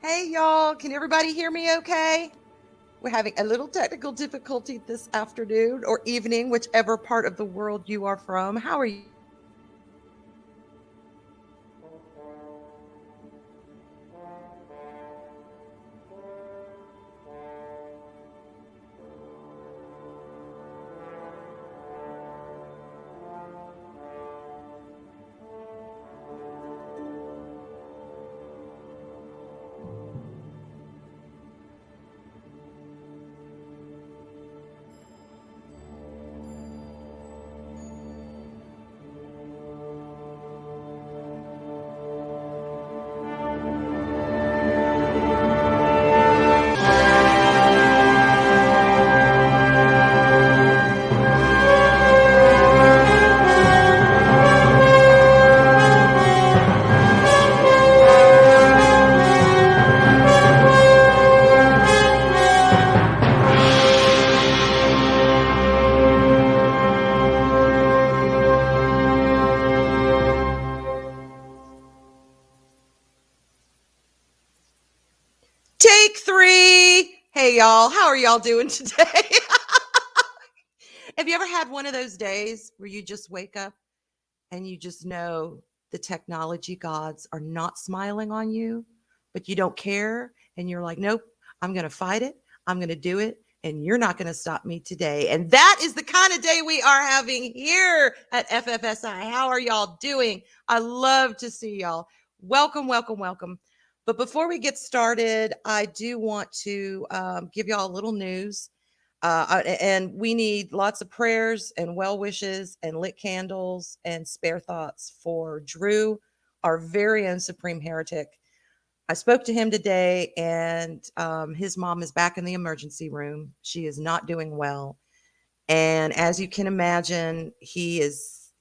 Hey, y'all. Can everybody hear me okay? We're having a little technical difficulty this afternoon or evening, whichever part of the world you are from. How are you doing today? Take three. Hey, y'all. How are y'all doing today? Have you ever had one of those days where you just wake up and you just know the technology gods are not smiling on you, but you don't care? And you're like, nope, I'm going to fight it. I'm going to do it. And you're not going to stop me today. And that is the kind of day we are having here at FFSI. How are y'all doing? I love to see y'all. Welcome, welcome, welcome. But before we get started, I do want to give y'all a little news. And we need lots of prayers and well wishes and lit candles and spare thoughts for Drew, our very own Supreme Heretic. I spoke to him today, and his mom is back in the emergency room. She is not doing well, and as you can imagine, he is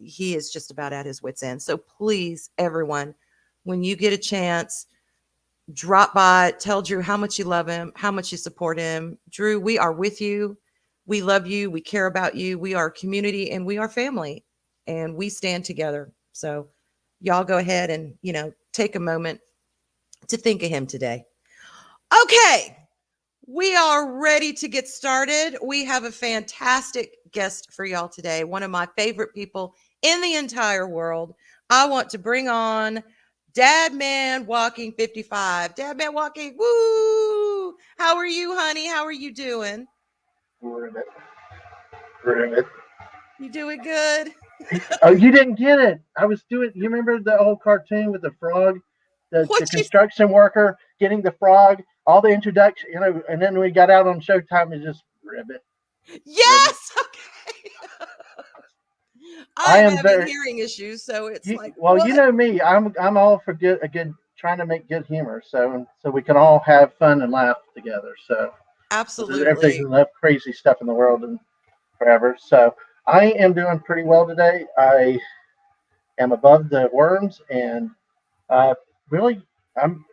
just about at his wit's end. So please, everyone, when you get a chance, drop by, tell Drew how much you love him, how much you support him. Drew, we are with you. We love you. We care about you. We are community and we are family, and we stand together. So y'all go ahead and, take a moment to think of him today. Okay. We are ready to get started. We have a fantastic guest for y'all today. One of my favorite people in the entire world. I want to bring on DadmanWalking55. Dadman Walking, woo! How are you, honey? How are you doing? Ribbit. Ribbit. You doing good? Oh, you didn't get it. I was doing. You remember the old cartoon with the frog, the What you? construction worker getting the frog, all the introduction, and then we got out on Showtime and just ribbit, ribbit. Yes. Okay. I I am am having very. hearing issues, so it's like, Well, what? you know me. I'm all for a good trying to make good humor, so we can all have fun and laugh together. So everything's Absolutely. enough crazy stuff in the world and forever. So I am doing pretty well today. I am above the worms, and really, I'm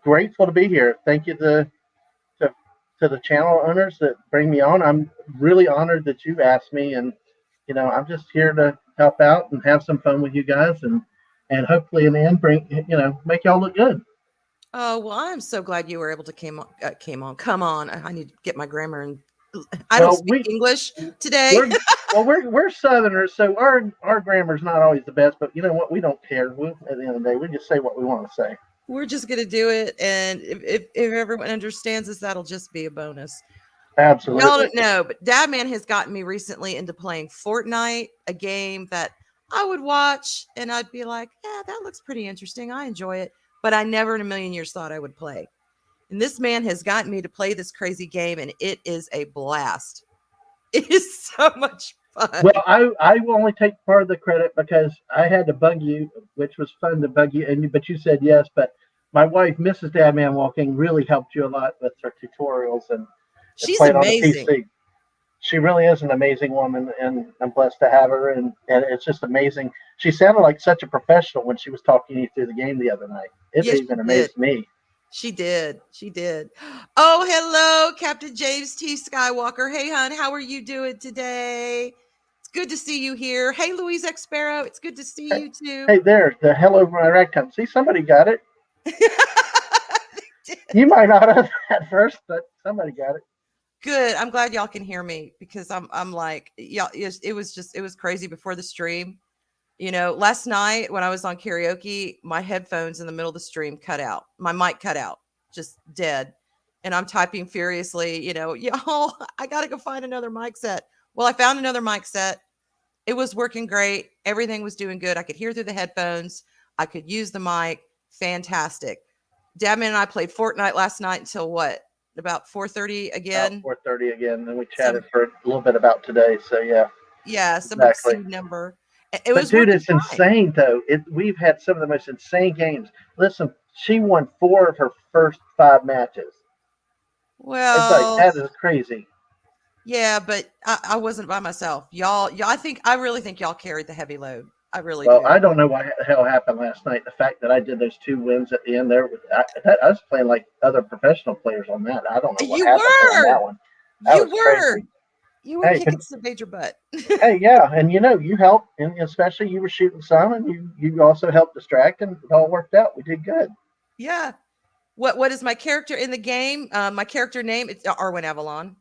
grateful to be here. Thank you to, to the channel owners that bring me on. I'm really honored that you asked me, and I'm just here to help out and have some fun with you guys, and hopefully in the end, make y'all look good. Oh, well, I'm so glad you were able to come on. I need to get my grammar, and I don't Well, speak English today. we're we're Southerners, so our grammar's not always the best. But you know what? We don't care. At the end of the day, we just say what we want to say. We're just going to do it. And if everyone understands us, that'll just be a bonus. Y'all Absolutely. don't know, but Dadman has gotten me recently into playing Fortnite, a game that I would watch and I'd be like, yeah, that looks pretty interesting. I enjoy it. But I never in a million years thought I would play. And this man has gotten me to play this crazy game, and it is a blast. It is so much fun. Well, I will only take part of the credit because I had to bug you, which was fun to bug you, but you said yes. But my wife, Mrs. Dadman Walking, really helped you a lot with her tutorials and She's playing on the amazing. PC. She really is an amazing woman, and I'm blessed to have her. And it's just amazing. She sounded like such a professional when she was talking you through the game the other night. It Yes, she even did. amazed me. She did. She did. Oh, hello, Captain James T. Skywalker. Hey, hon, how are you doing today? It's good to see you here. Hey, Louise X Sparrow. It's good to see Hey, you too. hey there, the hell over my ragtime. See, somebody got it. You might not have at first, but somebody got it. Good. I'm glad y'all can hear me because I'm like, y'all, it was crazy before the stream. Last night when I was on karaoke, my headphones in the middle of the stream cut out. My mic cut out, just dead. And I'm typing furiously, y'all, I got to go find another mic set. Well, I found another mic set. It was working great. Everything was doing good. I could hear through the headphones. I could use the mic. Fantastic. Dadman and I played Fortnite last night until what? About 4:30 About again. 4:30 again, and we Some chatted for a little bit about today. So yeah, some exactly. obscene number. It But was dude, working it's fine. insane though. We've had some of the most insane games. Listen, she won 4 of her first 5 matches. It's like Well, that is crazy. yeah, but I wasn't by myself. Y'all, I really think y'all carried the heavy load. I really Well, do. I don't know what the hell happened last night. The fact that I did those 2 wins at the end there, I was playing like other professional players on that. I don't know what You happened on that were, one. That you was were, crazy. you were Hey, but kicking some major butt. hey, yeah, and you helped, and especially you were shooting some, and you also helped distract, and it all worked out. We did good. Yeah. What is my character in the game? My character name, it's Arwyn Avalon.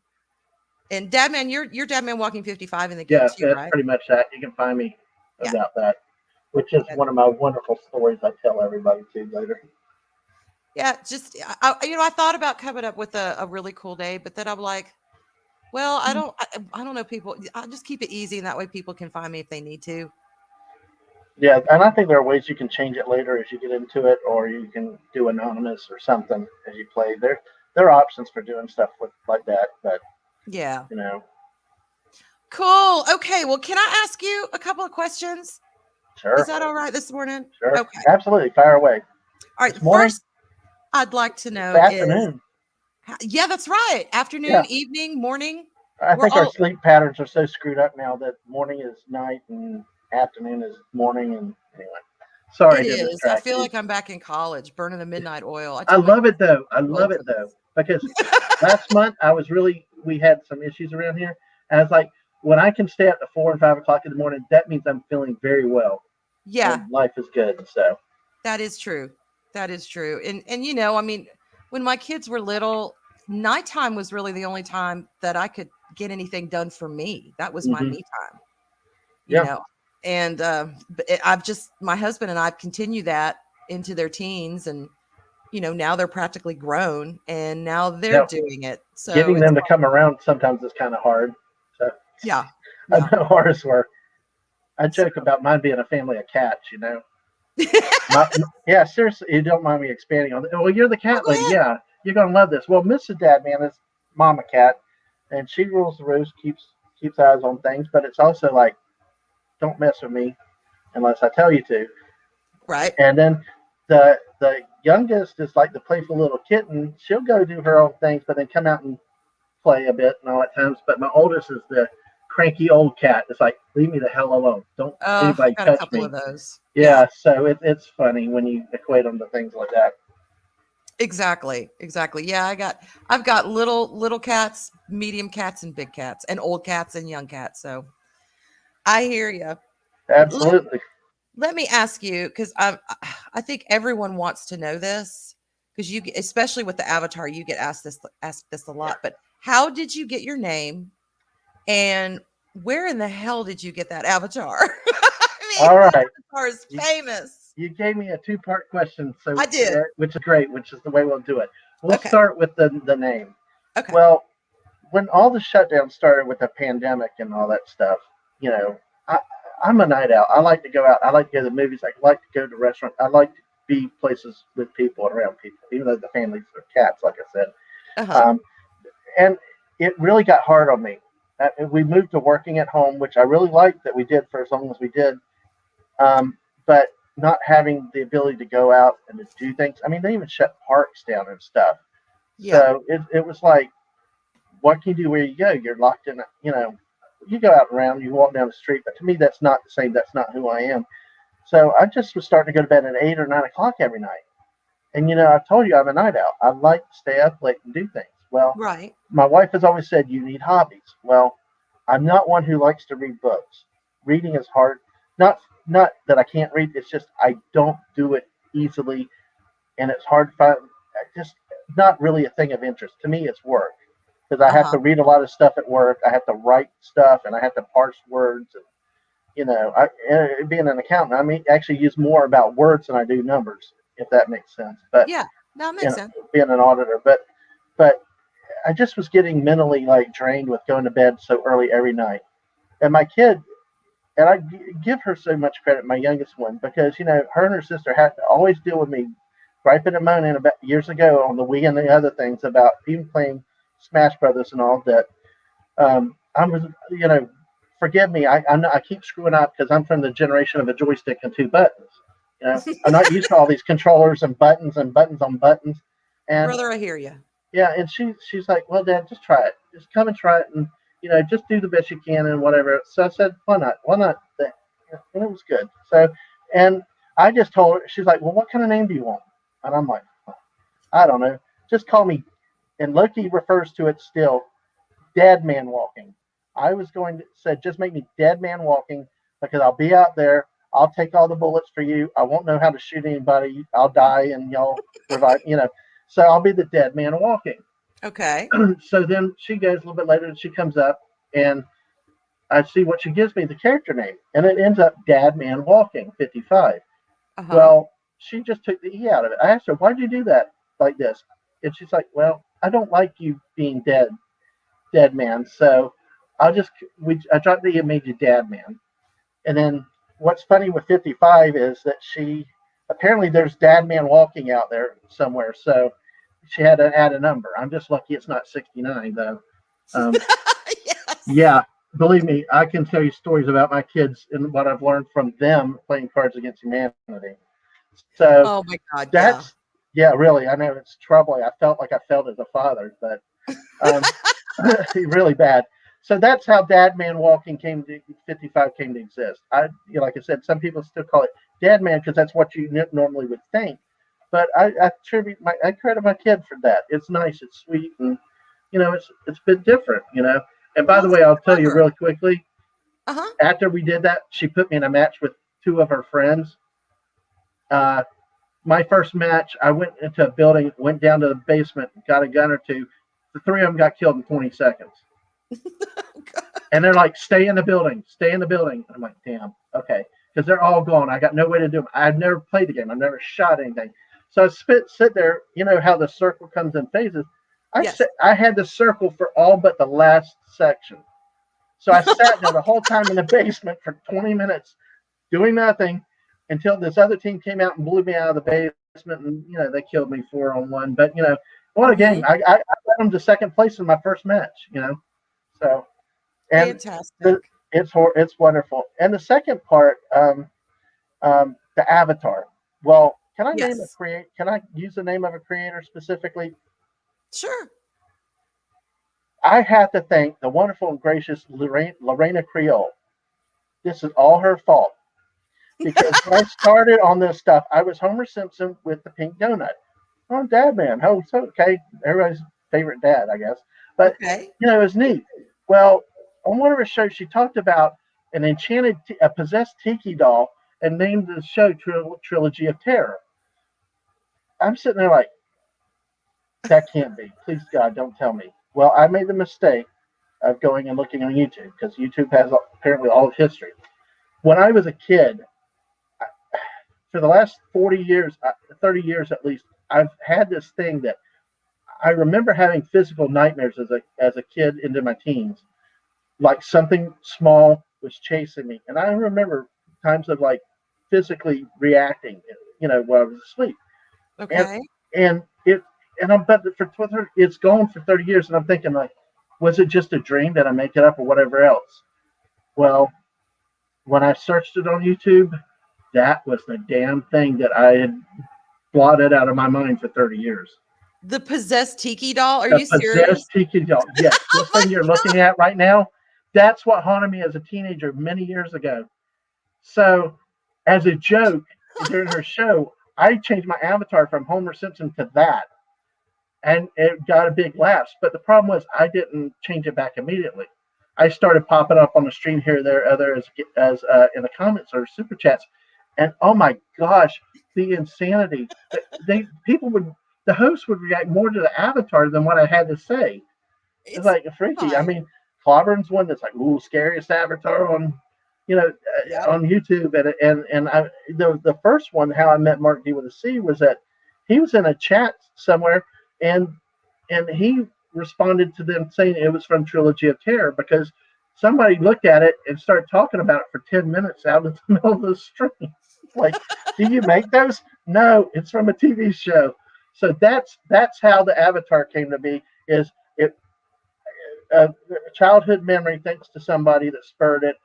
And Dadman, you're DadmanWalking55 in the game Yeah, too, that's right? pretty much that. You can find me Yeah. about that, which is Yeah. one of my wonderful stories I tell everybody too later. Yeah, just I thought about coming up with a really cool day, but then I'm like, well, I don't know people. I'll just keep it easy, and that way people can find me if they need to. Yeah, and I think there are ways you can change it later as you get into it, or you can do anonymous or something as you play. There are options for doing stuff with like that, but Yeah. you know, Cool. Okay. Well, can I ask you a couple of questions? Is sure, that all right this morning? sure, Okay. absolutely, fire away. All right. This The morning, first I'd like to it's know is, afternoon. yeah, that's right. Yeah, Afternoon, evening, morning. I We're think our all, sleep patterns are so screwed up now that morning is night and afternoon is morning. And anyway, it sorry to is. I distract feel you. like I'm back in college, burning the midnight oil. I I tell my love it kids, though. I too love old it for though this. because last month we had some issues around here. And I was like, when I can stay up to 4 and 5 o'clock in the morning, that means I'm feeling very well Yeah, and life is good. So that is true. That is true. And I mean, when my kids were little, nighttime was really the only time that I could get anything done for me. That was my hmm me time. you yeah, know and I've just, my husband and I've continued that into their teens, and now they're practically grown and now they're yeah. doing it, so Getting it's them to like, come around sometimes is kind of hard. So yeah, I yeah. know ours were. I So joke about mine being a family of cats. Yeah, seriously, you don't mind me expanding on it. Well, you're the oh, cat go lady. ahead. Yeah, you're gonna love this. Well, Mrs. Dadman is mama cat, and she rules the roost, keeps eyes on things. But it's also like, don't mess with me unless I tell you to. Right. And then the youngest is like the playful little kitten. She'll go do her own things, but then come out and play a bit and all at times. But my oldest is the cranky old cat. It's like, leave me the hell alone. Don't I anybody got a touch couple of me. those. Yeah, Yeah, so it's funny when you equate them to things like that. exactly. Yeah, I've got little cats, medium cats, and big cats, and old cats and young cats, so I hear you. Absolutely. Let me ask you, because I think everyone wants to know this, because especially with the avatar, you get asked this a lot. But how did you get your name, and where in the hell did you get that avatar? I mean, All that right. avatar is You, famous. you gave me a two-part question, I did. which is great, which is the way we'll do it. We'll Okay. start with the name. Okay. Well, when all the shutdown started with the pandemic and all that stuff, you know, I, I'm a night owl. I like to go out. I like to go to the movies. I like to go to restaurants. I like to be places with people and around people, even though the families are cats, like I said. Uh huh. Um, and it really got hard on me. We moved to working at home, which I really liked that we did for as long as we did. But not having the ability to go out and to do things. I mean, they even shut parks down and stuff. Yeah. So it was like, what can you do where you go? You're locked in, you go out around, you walk down the street, but to me, that's not the same. That's not who I am. So I just was starting to go to bed at 8 or 9 o'clock every night. And, I've told you I'm a night owl. I like to stay up late and do things. Well, Right. my wife has always said you need hobbies. Well, I'm not one who likes to read books. Reading is hard. Not that I can't read. It's just I don't do it easily, and it's hard to find. I just not really a thing of interest. To me, it's work because I have Uh-huh. to read a lot of stuff at work. I have to write stuff and I have to parse words. And, being an accountant, I mean, actually use more about words than I do numbers, if that makes sense. But Yeah. No, it you makes know, sense. being an auditor, but I just was getting mentally like drained with going to bed so early every night. And my kid, and I give her so much credit, my youngest one, because her and her sister had to always deal with me griping and moaning about years ago on the Wii and the other things about even playing Smash Brothers and all that. I was, forgive me, I keep screwing up because I'm from the generation of a joystick and two buttons. I'm not used to all these controllers and buttons on buttons. And Brother, I hear you. yeah, and she's like, well, Dad, just try it. Just come and try it, and just do the best you can and whatever. So I said, why not? Why not? And it was good. So, and I just told her, she's like, well, what kind of name do you want? And I'm like, I don't know. Just call me. And Loki refers to it still, Dead Man Walking. I was going to say, just make me Dead Man Walking because I'll be out there. I'll take all the bullets for you. I won't know how to shoot anybody. I'll die and y'all revive. So I'll be the Dead Man Walking. Okay. So then she goes a little bit later and she comes up and I see what she gives me, the character name. And it ends up Dad Man Walking 55. Uh-huh. Well, she just took the E out of it. I asked her, why'd you do that like this? And she's like, well, I don't like you being dead man. So I dropped the E and made you Dad Man. And then what's funny with 55 is that she apparently there's Dad Man Walking out there somewhere. So she had to add a number. I'm just lucky it's not 69 though. Um, Yes. yeah, believe me, I can tell you stories about my kids and what I've learned from them playing Cards Against Humanity. So Oh my God. Yeah. that's yeah, really. I know it's troubling. I felt like I felt as a father, but um, really bad. So that's how Dad Man Walking 55 came to exist. Like I said, some people still call it Dad Man because that's what you normally would think. But I credit my kid for that. It's nice, it's sweet, and it's been different. And by Well, the it's way, I'll tell you clever. really quickly. Uh-huh. After we did that, she put me in a match with two of her friends. Uh, my first match, I went into a building, went down to the basement, got a gun or two. The three of them got killed in 20 seconds. And they're like, stay in the building, stay in the building. I'm like, damn, okay. Because they're all gone. I got no way to do them. I've never played the game. I've never shot anything. So I sit there, you know how the circle comes in phases. Yes. I had the circle for all but the last section. So I sat there the whole time in the basement for 20 minutes doing nothing until this other team came out and blew me out of the basement. And, they killed me 4-on-1. But, what a game. Mm-hmm. I led them to second place in my first match. So, and the, Fantastic. it's wonderful. And the second part, the avatar. Well, can I name a Yes. create? Can I use the name of a creator specifically? Sure. I have to thank the wonderful and gracious Lorena Creole. This is all her fault because when I started on this stuff, I was Homer Simpson with the pink donut. Oh, Dad Man. Oh, it's okay. Everybody's favorite dad, I guess. But, Okay. it was neat. Well, on one of her shows, she talked about a possessed tiki doll and named the show Trilogy of Terror. I'm sitting there like, that can't be. Please, God, don't tell me. Well, I made the mistake of going and looking on YouTube because YouTube has apparently all of history. When I was a kid, for the last 40 years, 30 years at least, I've had this thing that I remember having physical nightmares as a kid into my teens, like something small was chasing me, and I remember times of like physically reacting, while I was asleep, and Okay. and it and I'm but for it's gone for 30 years, and I'm thinking like, was it just a dream? Did I make it up or whatever else? Well, when I searched it on YouTube, that was the damn thing that I had blotted out of my mind for 30 years. The possessed tiki doll. Are The you possessed serious? tiki doll. Yes, Oh this my thing you're God. looking at right now, that's what haunted me as a teenager many years ago. So, as a joke during her show, I changed my avatar from Homer Simpson to that, and it got a big laugh. But the problem was I didn't change it back immediately. I started popping up on the stream here, there, other as in the comments or super chats, and oh my gosh, the insanity! They people would the host would react more to the avatar than what I had to say. It's It's like freaky. I fine. mean, Clobbern's one that's like, ooh, scariest avatar on, Yep. on YouTube. And the first one, How I Met Mark D with a C, was that he was in a chat somewhere, and he responded to them saying it was from Trilogy of Terror because somebody looked at it and started talking about it for 10 minutes out of the middle of the stream. Like, do you make those? No, it's from a TV show. So that's how the avatar came to be. Is it a childhood memory thanks to somebody that spurred it,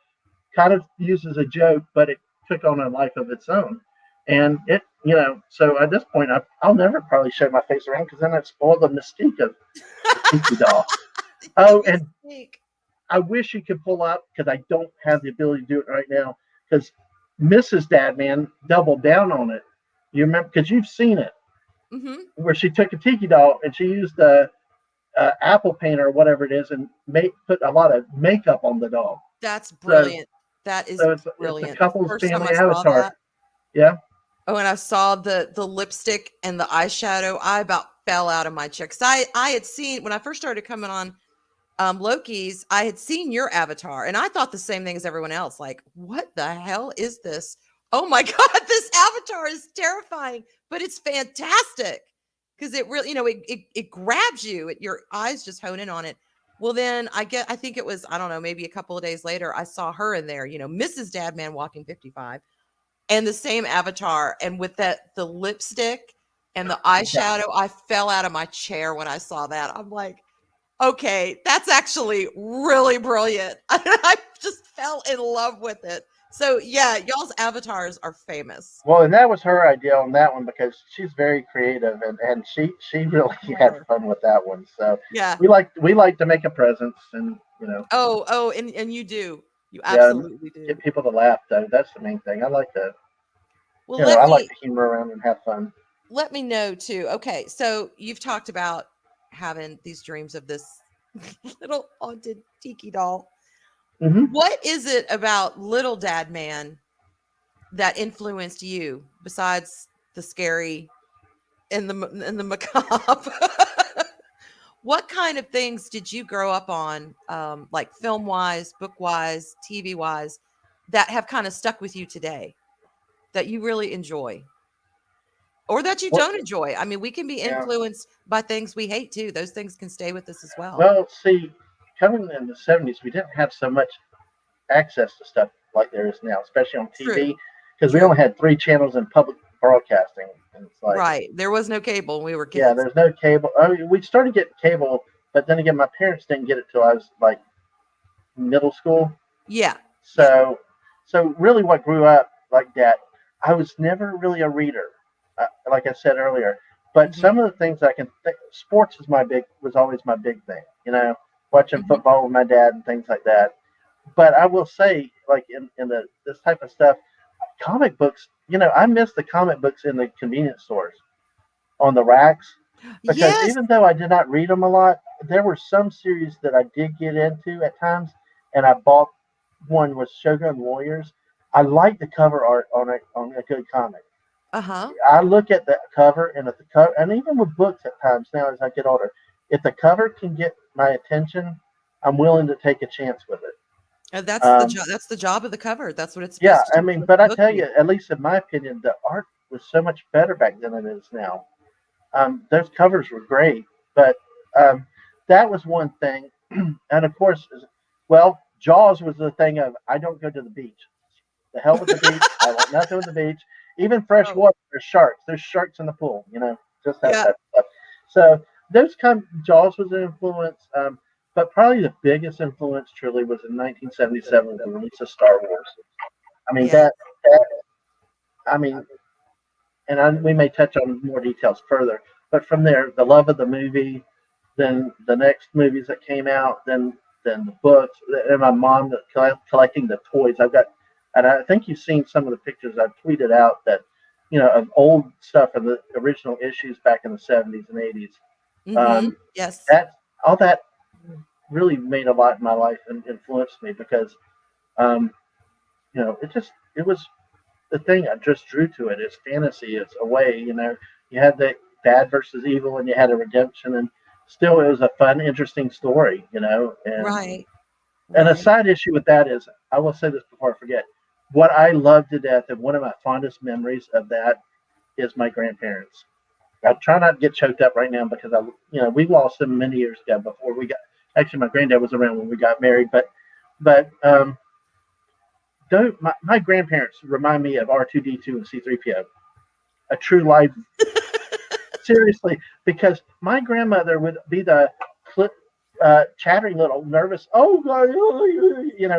kind of used as a joke, but it took on a life of its own. And so at this point, I'll never probably show my face around because then I'd spoil the mystique of the Tiki doll. The Oh, and mistake. I wish you could pull up because I don't have the ability to do it right now because Mrs. Dadman doubled down on it. You remember because you've seen it Hmm. where she took a Tiki doll and she used the apple paint or whatever it is and put a lot of makeup on the doll. That's So brilliant. That is it's a brilliant. The couple's first time family I saw avatar. that, Yeah. oh, and I saw the lipstick and the eyeshadow, I about fell out of my chair. 'Cause I had seen when I first started coming on Loki's, I had seen your avatar and I thought the same thing as everyone else. Like, what the hell is this? Oh my God, this avatar is terrifying, but it's fantastic because it really, it grabs you. Your eyes just hone in on it. Well, then I think it was, I don't know, maybe a couple of days later, I saw her in there, Mrs. Dadman Walking 55 and the same avatar. And with the lipstick and the Yeah. eyeshadow, I fell out of my chair when I saw that. I'm like, okay, that's actually really brilliant. I just fell in love with it. So yeah, y'all's avatars are famous. Well, and that was her idea on that one because she's very creative and she really had Sure. fun with that one. So Yeah. we like to make a presence and Oh, and you do. You yeah, absolutely get do. people to laugh though. That's the main thing. I like to Well, I like to humor around and have fun. let me know too. Okay, so you've talked about having these dreams of this little haunted tiki doll. Hmm. What is it about Little Dad Man that influenced you besides the scary and the macabre? What kind of things did you grow up on, like film wise, book wise, TV wise, that have kind of stuck with you today that you really enjoy or that you Well, don't enjoy? I mean, we can be yeah. influenced by things we hate too. Those things can stay with us as well. Well, see, coming in the '70s, we didn't have so much access to stuff like there is now, especially on True, TV, because we true. only had 3 channels in public broadcasting, and it's like, Right. There was no cable when we were yeah, kids. there's no cable. I mean, we started getting cable, but then again, my parents didn't get it till I was like middle school. Yeah. Yeah. So, so really, what grew up like that, I was never really a reader, like I said earlier. But Hmm. some of the things I can think, sports was always my big thing. Watching Hmm. football with my dad and things like that. But I will say, like in this type of stuff, comic books. I miss the comic books in the convenience stores on the racks because Yes. even though I did not read them a lot, there were some series that I did get into at times, and I bought one with Shogun Warriors. I like the cover art on a good comic. Uh huh. I look at the cover, and if the cover, and even with books at times now as I get older, if the cover can get my attention, I'm willing to take a chance with it. And that's the Um, job. That's the job of the cover. That's what it's yeah, supposed to I do. It's mean, supposed but to I hook tell you, you. at least in my opinion, the art was so much better back then than it is now. Those covers were great, but um, that was one thing. And of course, well, Jaws was the thing of I don't go to the beach. The hell with the beach. I want nothing with the beach. Even fresh Oh, water, there's sharks. There's sharks in the pool. Just that yeah. type of stuff. So those Jaws was an influence. But probably the biggest influence truly was in 1977 with the release of Star Wars. I mean Yeah. that I mean and we may touch on more details further. But from there, the love of the movie, then the next movies that came out, then the books, and my mom collecting the toys. And I think you've seen some of the pictures I've tweeted out that of old stuff of the original issues back in the '70s and '80s. Mhm. Um, Yes. that all that really made a lot in my life and influenced me because um, it was the thing I just drew to it. It's fantasy. It's a way. You had bad versus evil, and you had a redemption, and still it was a fun, interesting story, Right. And a Right. side issue with that is, I will say this before I forget. What I love to death, and one of my fondest memories of that is my grandparents. I try not to get choked up right now because we lost them many years ago before we got. Actually, my granddad was around when we got married, but my grandparents remind me of R2D2 and C3PO, a true life. Seriously, because my grandmother would be the chattering little nervous, oh God,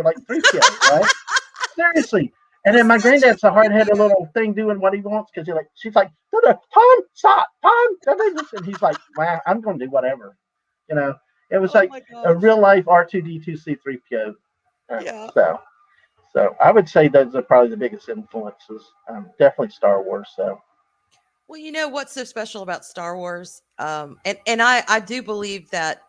like 3PO, right? Seriously. And then my Such a granddad's a hard headed tribute. little thing doing what he wants because she's like, Tom, stop, Tom, and he's like, wow, I'm going to do whatever. You know, it was Oh like my a gosh. real life R2D2 C3PO. Yeah. So I would say those are probably the biggest influences. Definitely Star Wars. So, Well, you know what's so special about Star Wars? And I do believe that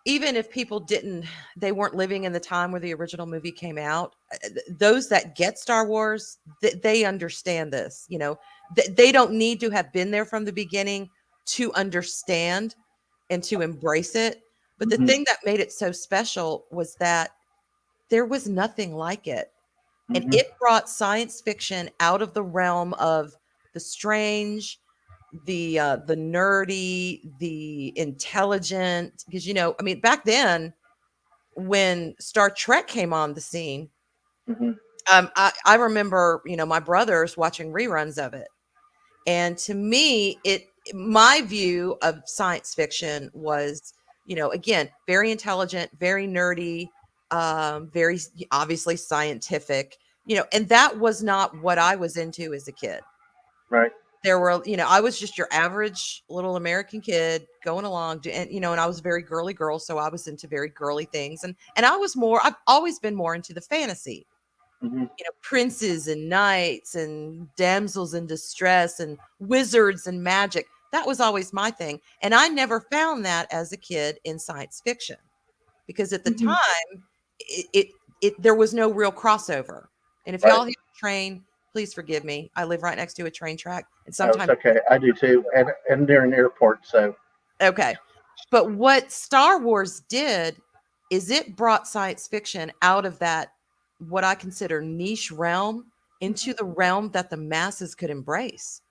even if people didn't, they weren't living in the time where the original movie came out, those that get Star Wars, they understand this. They don't need to have been there from the beginning to understand and to embrace it. But the hmm thing that made it so special was that there was nothing like it. And hmm it brought science fiction out of the realm of the strange, the nerdy, the intelligent. Because I mean, back then when Star Trek came on the scene, hmm I remember my brothers watching reruns of it, and to me, my view of science fiction was, again, very intelligent, very nerdy, very obviously scientific, and that was not what I was into as a kid. right. There were, I was just your average little American kid going along, and I was a very girly girl, so I was into very girly things, and I've always been more into the fantasy, hmm princes and knights and damsels in distress and wizards and magic. That was always my thing. And I never found that as a kid in science fiction because at the hmm time, there was no real crossover. And if Right. y'all hear a train, please forgive me. I live right next to a train track. And Oh, it's sometimes, okay. I do too. And they're an airport. So, okay. But what Star Wars did is it brought science fiction out of that, what I consider niche realm, into the realm that the masses could embrace.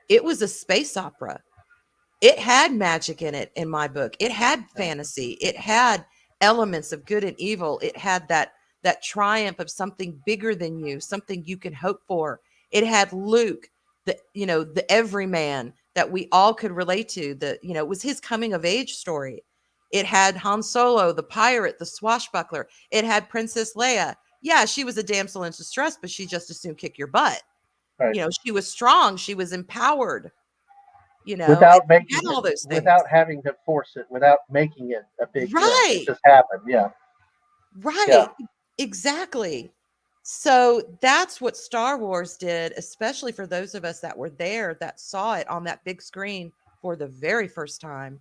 It was a space opera. It had magic in it in my book. It had fantasy. It had elements of good and evil. It had that triumph of something bigger than you, something you can hope for. It had Luke, the everyman that we all could relate to. It was his coming of age story. It had Han Solo, the pirate, the swashbuckler. It had Princess Leia. Yeah, she was a damsel in distress, but she just as soon kick your butt. right. She was strong. She was empowered. Without It making had it, all those things. without having to force it, without making it a big deal. It Right, just happened. Yeah. Yeah. right, exactly. So that's what Star Wars did, especially for those of us that were there that saw it on that big screen for the very first time.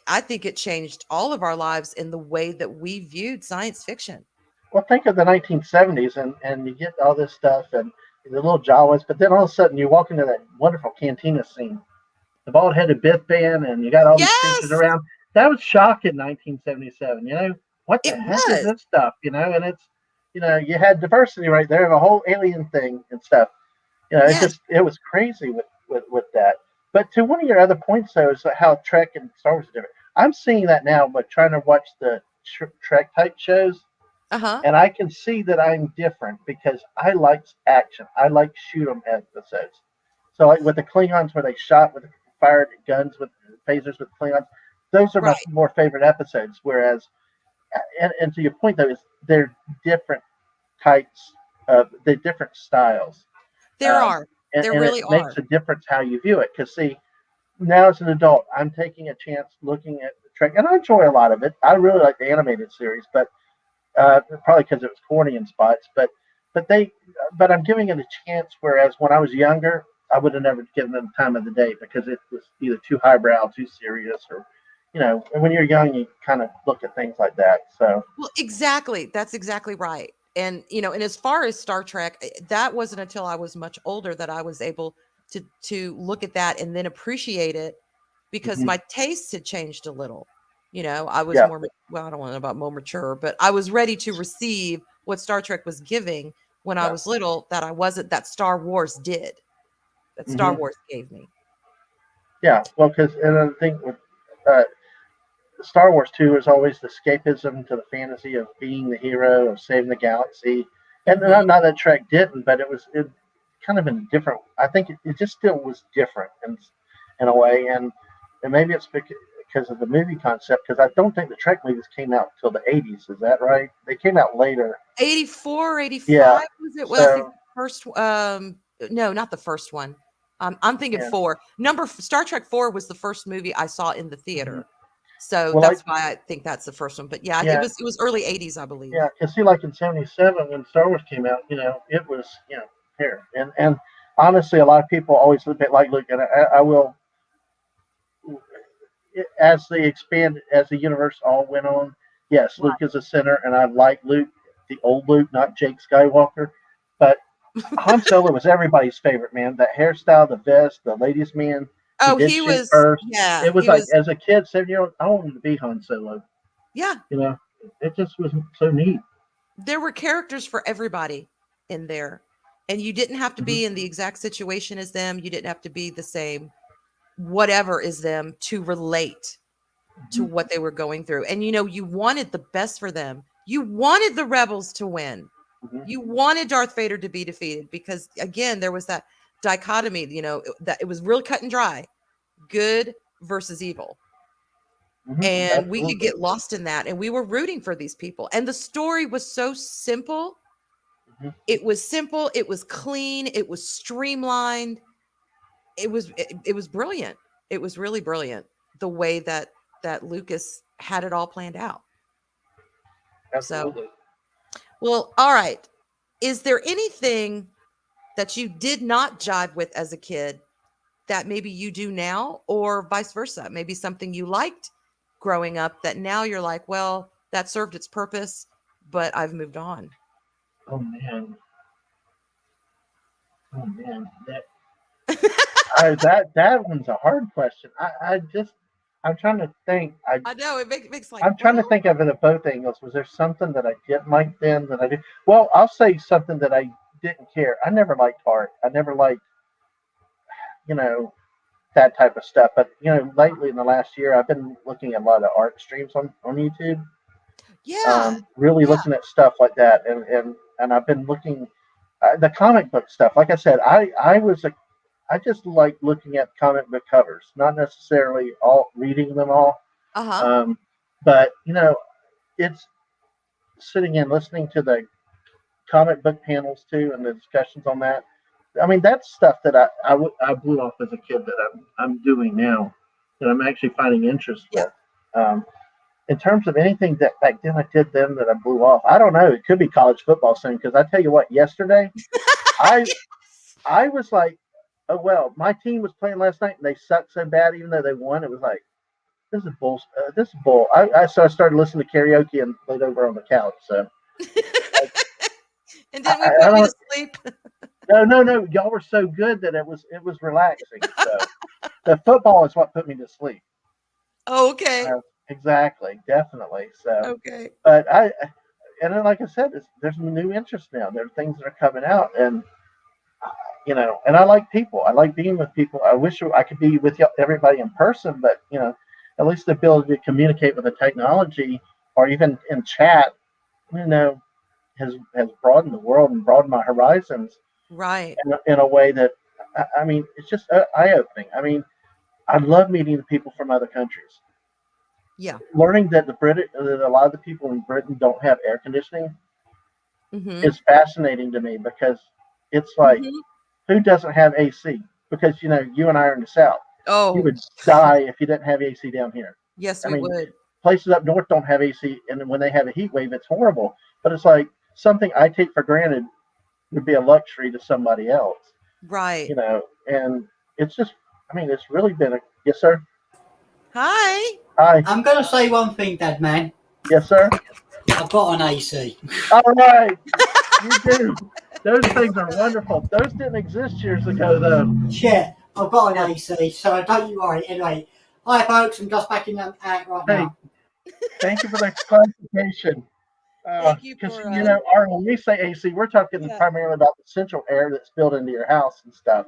I think it changed all of our lives in the way that we viewed science fiction. Well, think of the 1970s, and you get all this stuff and the little Jawas, but then all of a sudden you walk into that wonderful cantina scene, the bald headed Biff band, and you got all these creatures Yes, around. That was shock in 1977. What the it heck is was. this stuff? And you had diversity right there, the whole alien thing and stuff. Yes, It was crazy with that. But to one of your other points, though, is how Trek and Star Wars are different. I'm seeing that now, but trying to watch the Trek type shows, uh-huh, and I can see that I'm different because I like action. I like shoot 'em episodes. So like with the Klingons, where they shot with fired guns with phasers with Klingons, those are my right. more favorite episodes. Whereas, and to your point though, is they're different types of the different styles, There um, are. There and it really makes are. a difference how you view it. Because see, now as an adult, I'm taking a chance looking at the Trek, and I enjoy a lot of it. I really like the animated series, but probably because it was corny in spots. But they, but I'm giving it a chance. Whereas when I was younger, I would have never given it the time of the day because it was either too highbrow, too serious, or and when you're young, you kind of look at things like that. So, Well, exactly. That's exactly right. And as far as Star Trek, that wasn't until I was much older that I was able to look at that and then appreciate it, because my tastes had changed a little. I was more, well, I don't want to know about more mature, but I was ready to receive what Star Trek was giving when I was little, that I wasn't, that Star Wars did, that Star Wars gave me. Yeah, well, because another thing with Star Wars too is always the escapism to the fantasy of being the hero, of saving the galaxy, and not that Trek didn't, but it kind of in a different. I think it just still was different in a way, and maybe it's because of the movie concept. Because I don't think the Trek movies came out till the '80s. Is that right? They came out later. 84, 85 Yeah. was it? Well, I think the first. No, not the first one. I'm thinking 4. Star Trek 4 was the first movie I saw in the theater. So that's why I think that's the first one. But it was early 80s, I believe. Yeah, because see, like in '77 when Star Wars came out, it was here, and honestly, a lot of people always look at like Luke, and I will, as the universe all went on. Yes, Luke is a sinner, and I like Luke, the old Luke, not Jake Skywalker, but Han Solo was everybody's favorite, man. That hairstyle, the vest, the ladies' man. Oh, he was first. Yeah, it was like as a kid, 7-year-old, I wanted to be Han Solo. Yeah, it just was so neat. There were characters for everybody in there, and you didn't have to be in the exact situation as them. You didn't have to be the same, whatever is them, to relate to what they were going through. And you wanted the best for them. You wanted the rebels to win. You wanted Darth Vader to be defeated, because again, there was that dichotomy, that it was real cut and dry, good versus evil. And we could get lost in that, and we were rooting for these people. And the story was so simple. It was simple. It was clean. It was streamlined. It was brilliant. It was really brilliant, the way that Lucas had it all planned out. Absolutely. So, well, all right. Is there anything that you did not jive with as a kid that maybe you do now, or vice versa? Maybe something you liked growing up that now you're like, well, that served its purpose, but I've moved on. Oh man, that one's a hard question. I'm trying to think. I know it makes like. I'm trying to think of it at both angles. Was there something that I didn't like then that I did? Well, I'll say something that I didn't care. I never liked art. I never liked, that type of stuff. But lately in the last year, I've been looking at a lot of art streams on YouTube. Yeah. Really looking at stuff like that, and I've been looking the comic book stuff. Like I said, I just like looking at comic book covers, not necessarily all reading them all. But it's sitting and listening to the comic book panels too, and the discussions on that. I mean, that's stuff that I blew off as a kid that I'm doing now, that I'm actually finding interest with. In terms of anything that back then I did then that I blew off, I don't know. It could be college football soon, because I tell you what, yesterday I was like, oh well, my team was playing last night and they sucked so bad, even though they won. It was like, this is bull. This is bull. So I started listening to karaoke and laid over on the couch. So. And then we put you to sleep. No. Y'all were so good that it was relaxing. So the football is what put me to sleep. Oh, okay. Exactly, definitely. So okay. But and then like I said, there's new interest now. There are things that are coming out, and and I like people. I like being with people. I wish I could be with everybody in person, but at least the ability to communicate with the technology, or even in chat, has broadened the world and broadened my horizons. Right. In a way that, I mean, it's just eye-opening. I mean, I love meeting the people from other countries. Yeah. Learning that that a lot of the people in Britain don't have air conditioning is fascinating to me, because it's like, who doesn't have AC? Because you and I are in the South. Oh, you would die if you didn't have AC down here. Yes, we would. Places up north don't have AC, and when they have a heat wave, it's horrible. But it's like something I take for granted would be a luxury to somebody else. Right. And it's just, I mean, it's really been a, yes, sir. Hi. I'm going to say one thing, Dad, man. Yes, sir. I've got an AC. All right. You do. Those things are wonderful. Those didn't exist years ago, though. Yeah, I've got Yeah. an AC, so don't you worry. Anyway, hi folks, I'm just backing them out right Hey, now. thank you for the clarification. Thank you Because for when we say AC, we're talking yeah. primarily about the central air that's built into your house and stuff.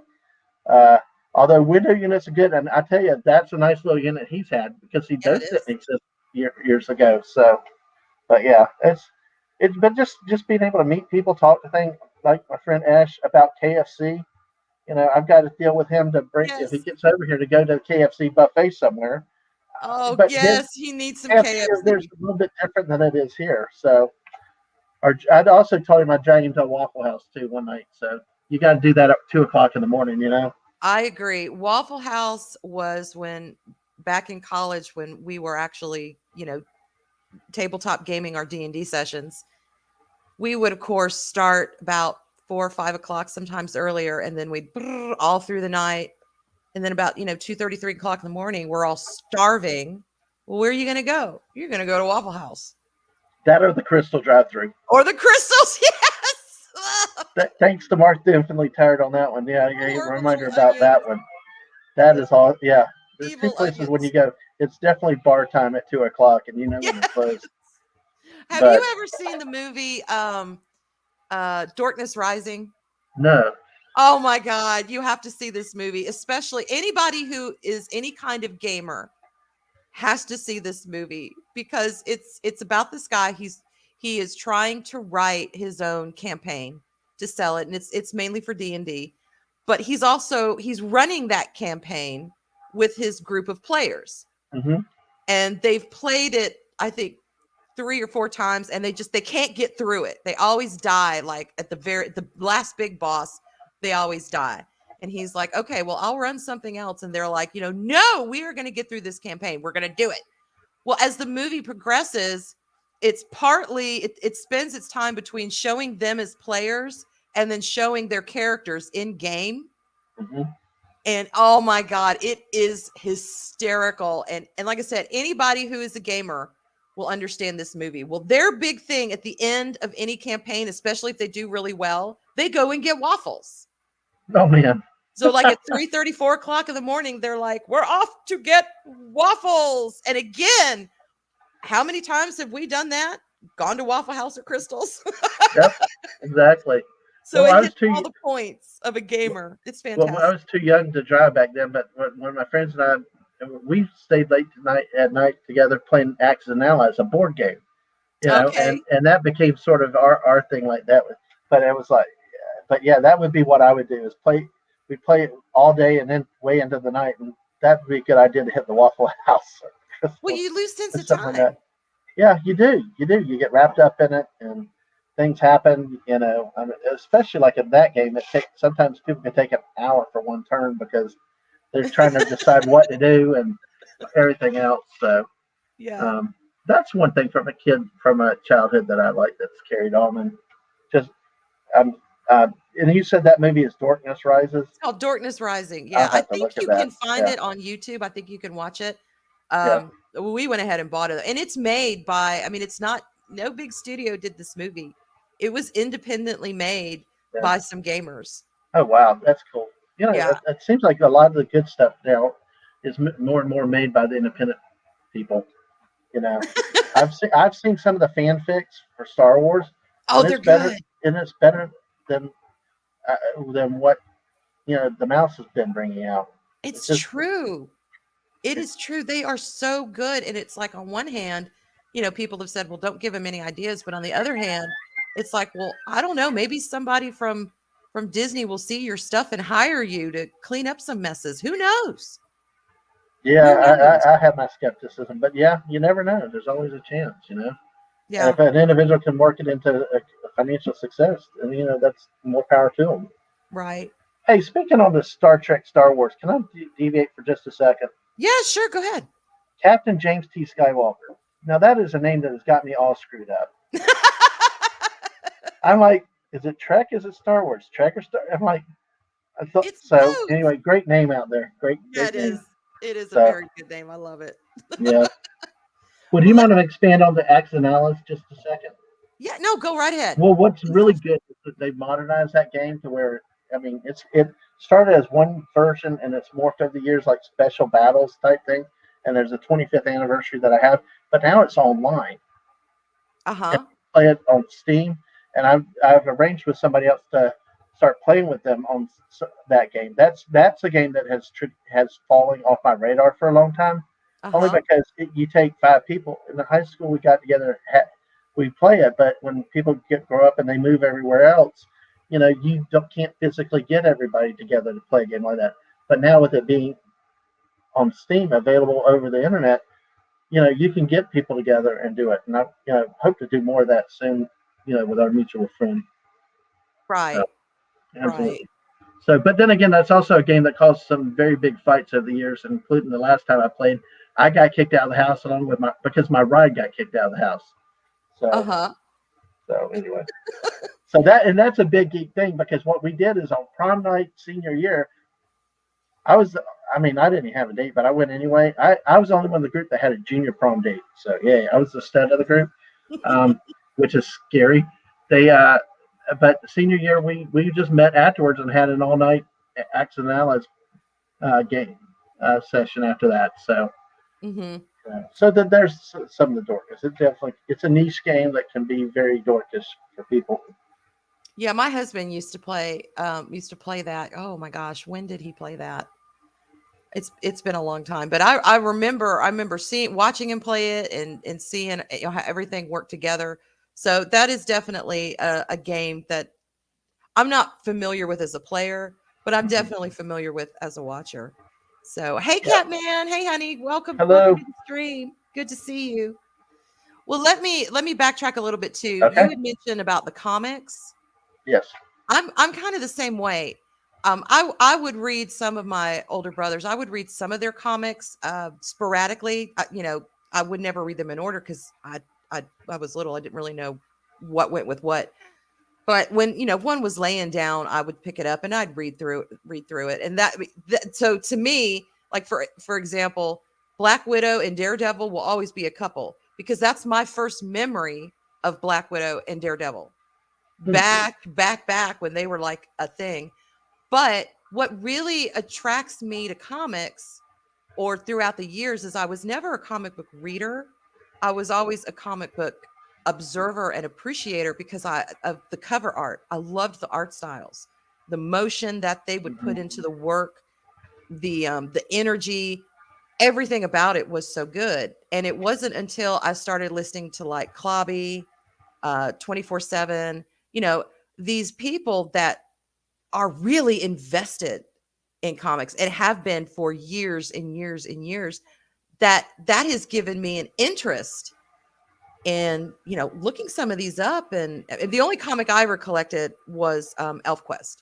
Uh, Although window units are good, and I tell you, that's a nice little unit he's had because Yeah, it those didn't is. exist years ago. So, but yeah, it's but just being able to meet people, talk to things like my friend Ash about KFC. I've got to deal with him to bring if he Yes. gets over here to go to the KFC buffet somewhere. Oh, But his yes, he needs some KFC over there is KFC. a little bit different than it is here. So, or I'd also told him I'd drag him to a Waffle House too one night. So you got to do that at 2 o'clock in the morning. I agree. Waffle House was when back in college when we were actually, tabletop gaming our D&D sessions. We would of course start about 4 or 5 o'clock, sometimes earlier, and then we'd all through the night. And then about 2:30, 3 o'clock in the morning, we're all starving. Well, where are you going to go? You're going to go to Waffle House That or the Crystal drive-through. or the Crystals. Yes. Thanks to Mark the Infinitely Tired on that one. Yeah, Horrible reminder little about onions. that one. That is all. Yeah, there's two Evil places when you onions. go. It's definitely bar time at 2 o'clock, and when they're Yes. closed. Have you But ever seen the movie Darkness Rising? no, Oh my God, you have to see this movie, especially anybody who is any kind of gamer has to see this movie because it's about this guy. He is trying to write his own campaign to sell it, and it's mainly for D&D, but he's running that campaign with his group of players, hmm and they've played it, I think, 3 or 4 times, and they can't get through it. They always die, like at the last big boss, they always die. And he's like, okay, well, I'll run something else. And they're like, no, we are going to get through this campaign. We're going to do it. Well, as the movie progresses, it's partly it spends its time between showing them as players and then showing their characters in game. hmm And oh my God, it is hysterical. And like I said, anybody who is a gamer will understand this movie. Well, their big thing at the end of any campaign, especially if they do really well, they go and get waffles. oh man, So like at 3:30, 4 o'clock in the morning, they're like, we're off to get waffles. And again, how many times have we done that? Gone to Waffle House or Crystals? yep, exactly. So Well, it I was hits too all the points of a gamer. It's well, I fantastic. was too young to drive back then. But when my friends and we stayed late at night together playing Axis and Allies, a board game. Okay. And that became sort of our thing like that. But it was like, but yeah, that would be what I would do is we play it all day and then way into the night, and that would be a good idea to hit the Waffle House or Well, Crystal you lose sense or of something like that. time. Yeah, you get wrapped up in it, and things happen. Especially like in that game, sometimes people can take an hour for one turn because they're trying to decide what to do and everything else. So Yeah. um, that's one thing from a childhood that I like that's carried on. And just um, and you said that movie is Darkness Rises. It's called Darkness Rising. Yeah, I'll I have to think look at you that. can find Yeah, it on YouTube. I think you can watch it. yeah, We went ahead and bought it, and it's made by. I mean, it's not no big studio did this movie. It was independently made yeah. by some gamers. Oh wow, that's cool. Yeah. It seems like a lot of the good stuff now is more and more made by the independent people. You know, I've seen some of the fanfics for Star Wars, Oh, and they're it's better good. than what the mouse has been bringing out. It's It's just true. It it, is true. They are so good, and it's like on one hand, people have said, "Well, don't give them any ideas," but on the other hand, it's like, "Well, I don't know. Maybe somebody from Disney will see your stuff and hire you to clean up some messes. Who knows? yeah. Who knows?" I have my skepticism, but yeah, you never know. There's always a chance. And Yeah, if an individual can work it into a financial success, then that's more power to them. right. Hey, speaking on the Star Trek, Star Wars, can I deviate for just a second? Yeah, sure. Go ahead. Captain James T. Skywalker. Now that is a name that has got me all screwed up. I'm like, is it Trek? Is it Star Wars? Trek or Star? I'm like, I thought It's so. both. Anyway, great name out there. Yeah, Great it name. is. It is a So very good name. I love it. yeah. Would you Well, mind to expand on the Axis and Allies just a second? Yeah, no, go right ahead. Well, what's really good is that they modernized that game to where, I mean, it started as one version and it's morphed over the years like special battles type thing. And there's a 25th anniversary that I have, but now it's online. And Uh-huh. play it on Steam, and I've arranged with somebody else to start playing with them on that game. That's a game that has fallen off my radar for a long time, only Uh-huh. because you take 5 people in the high school. We got together, we play it, but when people grow up and they move everywhere else, you can't physically get everybody together to play a game like that. But now with it being on Steam, available over the internet, you can get people together and do it. And I, hope to do more of that soon, with our mutual friend. So, Right. Right. absolutely. So, but then again, that's also a game that caused some very big fights over the years, including the last time I played. I got kicked out of the house along with because my ride got kicked out of the house. So, Uh-huh. anyway, that's a big geek thing because what we did is on prom night senior year, I didn't even have a date, but I went anyway. I was the only one in the group that had a junior prom date. So yeah, I was the stud of the group, which is scary. But senior year, we just met afterwards and had an all night Accidentals game session after that. So Mm-hmm. there's some of the dorkish. It's a niche game that can be very dorkish for people. Yeah, my husband used to play that. Oh my gosh, when did he play that? It's been a long time, but I remember watching him play it and seeing how everything worked together. So that is definitely a game that I'm not familiar with as a player, but I'm definitely familiar with as a watcher. So hey, Yeah. Catman, hey honey, welcome Hello. to the stream. Good to see you. Well, let me backtrack a little bit too. Okay. You had mentioned about the comics. Yes. I'm kind of the same way. I would read some of my older brothers. I would read some of their comics sporadically. I would never read them in order because I was little. I didn't really know what went with what. But when one was laying down, I would pick it up and I'd read through it. And so to me, like for example, Black Widow and Daredevil will always be a couple because that's my first memory of Black Widow and Daredevil back when they were like a thing. But what really attracts me to comics or throughout the years is I was never a comic book reader. I was always a comic book observer and appreciator because of the cover art. I loved the art styles, the motion that they would put into the work, the energy, everything about it was so good. And it wasn't until I started listening to like Clobby, 24/7, these people that are really invested in comics and have been for years and years and years, that has given me an interest in looking some of these up. And the only comic I ever collected was ElfQuest.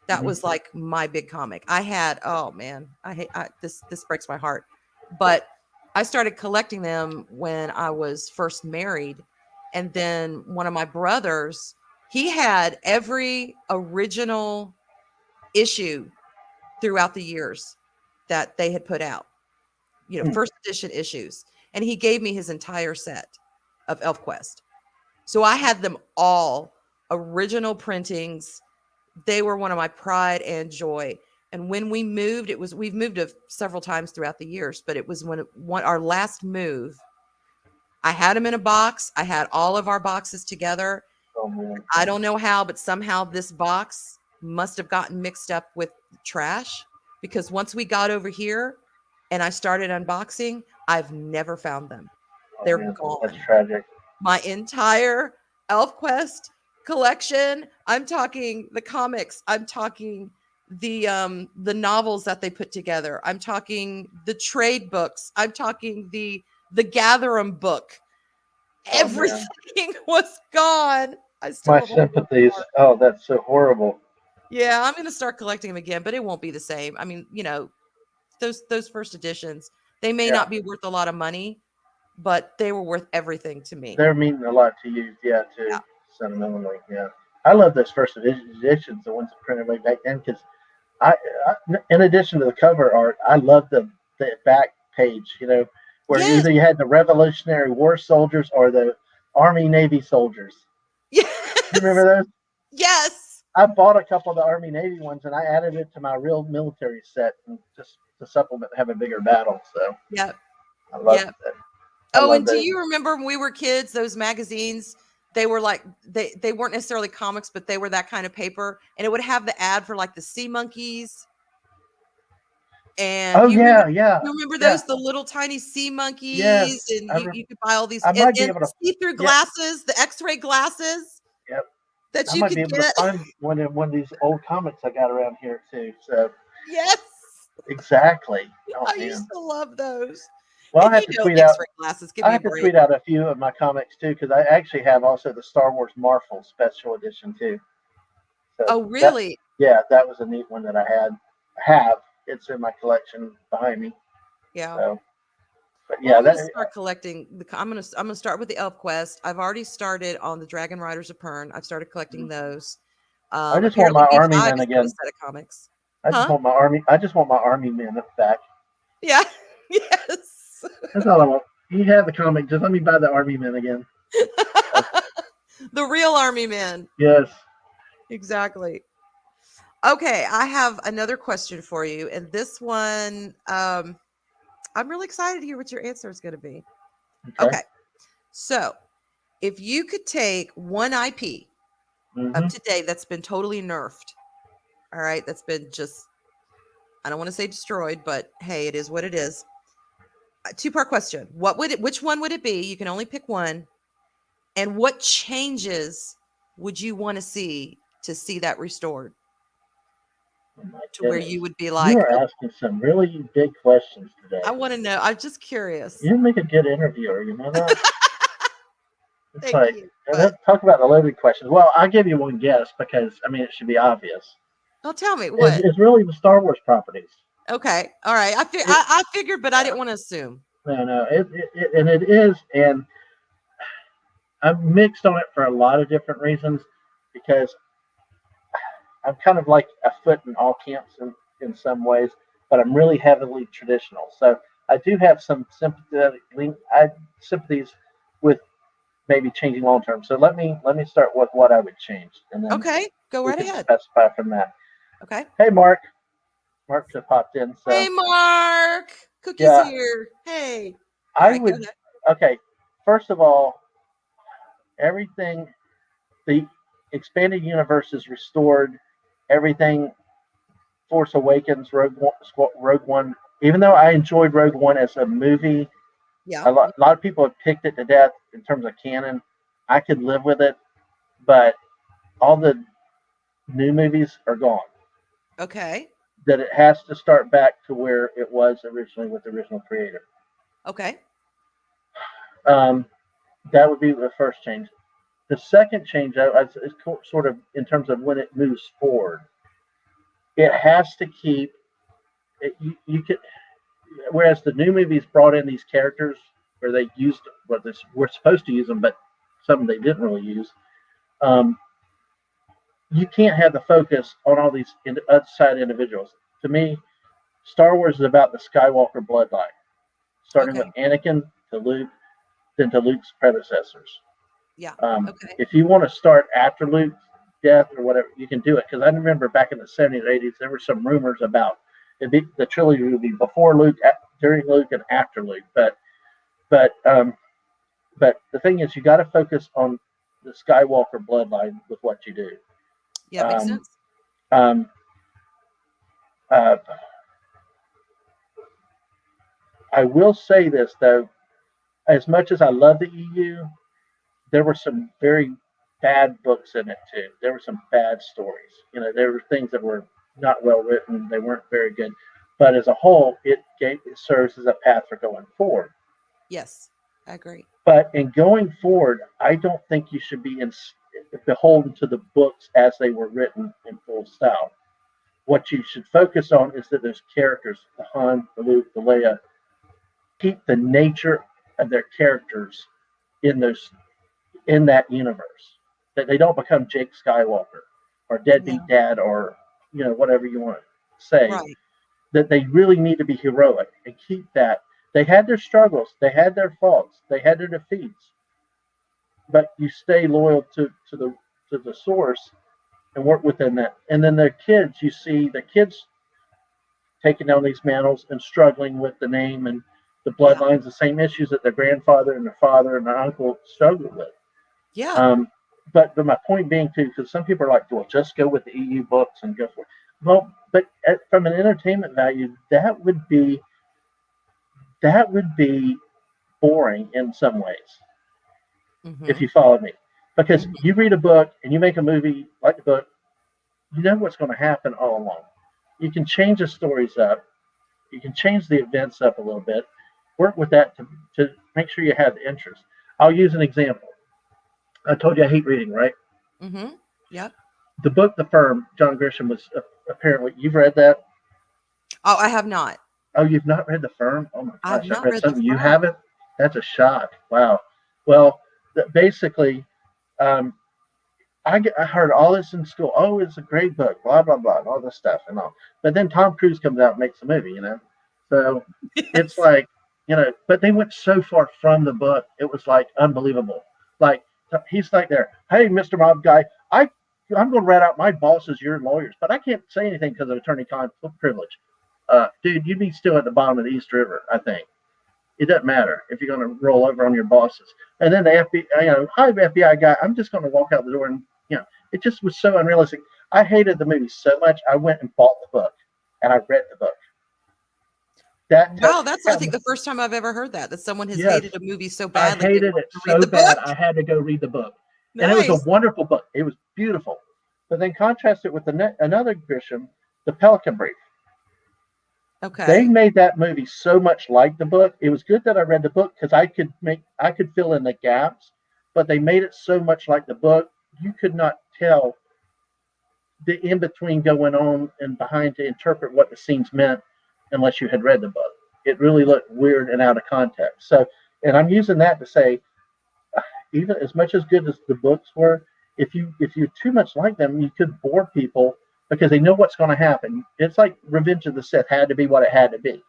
That was like my big comic. I had, oh man, this breaks my heart, but I started collecting them when I was first married. And then one of my brothers, he had every original issue throughout the years that they had put out, first edition issues. And he gave me his entire set of ElfQuest. So I had them all, original printings. They were one of my pride and joy. And when we moved, we've moved several times throughout the years, but it was when our last move, I had them in a box. I had all of our boxes together. Oh man. I don't know how, but somehow this box must have gotten mixed up with trash because once we got over here and I started unboxing, I've never found them. Oh, They're man. gone. That's tragic. My entire ElfQuest collection. I'm talking the comics. I'm talking the novels that they put together. I'm talking the trade books. I'm talking the Gather 'em book. Oh, man. Everything was gone. I still My have a little sympathies. heart. Oh, that's so horrible. Yeah, I'm gonna start collecting them again, but it won't be the same. I mean, those first editions, they may Yeah. not be worth a lot of money, but they were worth everything to me. They're meaning a lot to you, yeah, Yeah. too, sentimentally, yeah. I love those first editions, the ones that printed way back then, because I, in addition to the cover art, I love the back page, where Yes. either you had the Revolutionary War soldiers or the Army Navy soldiers. Yes. You remember those? Yes. I bought a couple of the Army Navy ones and I added it to my real military set and just to supplement have a bigger battle. So Yep. I love Yep. that. Oh, love and do those. you remember when we were kids, those magazines? They were like they weren't necessarily comics, but they were that kind of paper, and it would have the ad for like the sea monkeys. And Oh yeah, yeah, you remember yeah, those, the little tiny sea monkeys, yes. and you could buy all these I might be and able to. see-through Yeah, glasses, the X-ray glasses yep. that I you might could be able to get. find one of these old comics I got around here too. So Yes. exactly. Oh I used man. to love those. Well, And X-ray glasses, give I me a have to break. tweet out a few of my comics too because I actually have also the Star Wars Marvel Special Edition too. So Oh, really? that was a neat one that I have. It's in my collection behind me. Yeah. So, but Well, yeah, I'm that going to start collecting I'm going to start with the Elf Quest. I've already started on the Dragon Riders of Pern. I've started collecting those. I just want Apparently my Army B5 men has got a again. set of comics. I just Huh? want my Army. I just want my Army men back. Yeah. Yes. That's all I want. You have the comic. Just let me buy the Army men again. The real Army men. Yes. Exactly. Okay, I have another question for you, and this one, I'm really excited to hear what your answer is going to be. Okay. Okay, so if you could take one IP of Mm-hmm. today that's been totally nerfed, all right, that's been just, I don't want to say destroyed, but hey, it is what it is. Two-part question: which one would it be? You can only pick one, and what changes would you want to see that restored? Oh my To where goodness. you would be You like, are asking some really big questions today. I want to know. I'm just curious. You make a good interviewer. You know that? It's Thank like you. But talk about the loaded questions. Well, I'll give you one guess because I mean it should be obvious. tell me what. It's really the Star Wars properties. Okay. All right. It, I figured, but I didn't want to assume. no, and it is, and I'm mixed on it for a lot of different reasons because I'm kind of like a foot in all camps in some ways, but I'm really heavily traditional. So I do have some sympathies with maybe changing long term. So let me start with what I would change, and then Okay. Go we right can ahead. specify from that. Okay. Hey, Mark. Mark just popped in. So Hey, Mark. Cookie's yeah, here. Hey. All I right. Go would. ahead. Okay, first of all, everything the expanded universe is restored. Everything Force Awakens, Rogue One. Even though I enjoyed Rogue One as a movie, Yeah. a lot of people have picked it to death in terms of canon. I could live with it, but all the new movies are gone. Okay. That it has to start back to where it was originally with the original creator. Okay. Um, that would be the first change. The second change is sort of in terms of when it moves forward. It has to keep it, you could whereas the new movies brought in these characters where they used what this we're supposed to use them, but some they didn't really use. Um, you can't have the focus on all these outside individuals. To me, Star Wars is about the Skywalker bloodline, starting with Okay. Anakin to Luke, then to Luke's predecessors. Yeah. Okay. If you want to start after Luke's death or whatever, you can do it. Because I remember back in the 70s, 80s, there were some rumors about the trilogy would be before Luke, during Luke, and after Luke. But but the thing is, you got to focus on the Skywalker bloodline with what you do. Yeah. Makes Um, sense. um, uh, I will say this though, as much as I love the EU, there were some very bad books in it too. There were some bad stories. There were things that were not well written. They weren't very good. But as a whole, it serves as a path for going forward. Yes. I agree. But in going forward, I don't think you should be beholden to the books as they were written in full style. What you should focus on is that those characters, the Han, the Luke, the Leia, keep the nature of their characters in that universe. That they don't become Jake Skywalker or No. deadbeat dad or whatever you want to say. Right. That they really need to be heroic and keep that. They had their struggles, they had their faults, they had their defeats, but you stay loyal to the source and work within that. And then the kids, you see the kids taking down these mantles and struggling with the name and the Yeah. bloodlines, the same issues that their grandfather and their father and their uncle struggled with. Yeah. Um, but my point being too, because some people are like, well, just go with the EU books and go for it. Well, but from an entertainment value, that would be boring in some ways, if Mm-hmm. you follow me, because Mm-hmm. you read a book and you make a movie like the book, you know what's going to happen all along. You can change the stories up, you can change the events up a little bit, work with that to make sure you have the interest. I'll use an example. I told you I hate reading, right? Mm-hmm. Yep. The book The Firm, John Grisham was apparently, you've read that? Oh, I have not. Oh, you've not read The Firm? Oh my I've gosh, I've not read read The something you Firm. haven't? That's a shock. Wow. Well, basically, um, I heard all this in school. Oh, it's a great book, blah, blah, blah, and all this stuff and all. But then Tom Cruise comes out and makes a movie, you know? So it's Yes. like, but they went so far from the book. It was like unbelievable. Like, he's like there, hey, Mr. Mob Guy, I'm going to rat out my bosses, your lawyers, but I can't say anything because of attorney conflict privilege. Dude, you'd be still at the bottom of the East River, I think. It doesn't matter if you're going to roll over on your bosses. And then the FBI, hi FBI guy, I'm just going to walk out the door and, it just was so unrealistic. I hated the movie so much. I went and bought the book and I read the book. That Wow, that's I yeah, think the first time I've ever heard that someone has yes, hated a movie so I badly they hated want it to read so the book. bad. I had to go read the book, and it was a Nice. wonderful book. It was beautiful. But then contrast it with another Grisham, The Pelican Brief. They Okay. made that movie so much like the book. It was good that I read the book because I could fill in the gaps, but they made it so much like the book you could not tell the in between going on and behind to interpret what the scenes meant unless you had read the book. It really looked weird and out of context. So, and I'm using that to say, even as much as good as the books were, if you're too much like them, you could bore people because they know what's going to happen. It's like Revenge of the Sith had to be what it had to be,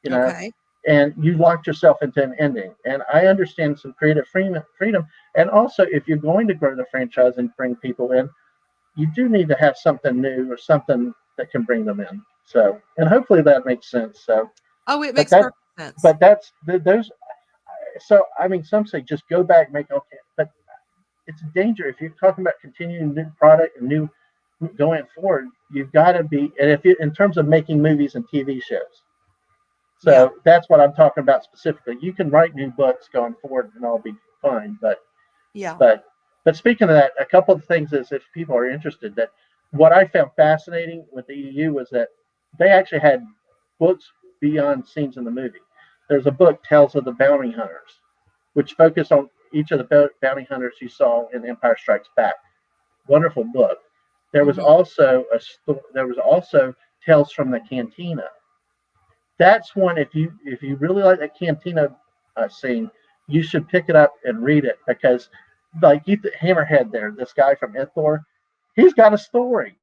you know. Okay. And you locked yourself into an ending. And I understand some creative freedom. And also, if you're going to grow the franchise and bring people in, you do need to have something new or something that can bring them in. So, and hopefully that makes sense. So, Oh, it but makes perfect sense. that's those. So, I mean, some say just go back, make okay, but it's a danger if you're talking about continuing new product and new going forward. You've got to be, and if you in terms of making movies and TV shows. Yeah. So that's what I'm talking about specifically. You can write new books going forward, and I'll be fine. Yeah. But but speaking of that, a couple of things is if people are interested, that what I found fascinating with the EU was that they actually had books beyond scenes in the movie. There's a book, Tales of the Bounty Hunters, which focused on each of the bounty hunters you saw in Empire Strikes Back. Wonderful book. Mm-hmm. There was also Tales from the Cantina. That's one if you really like that Cantina scene, you should pick it up and read it because like Hammerhead there, this guy from Ithor, he's got a story.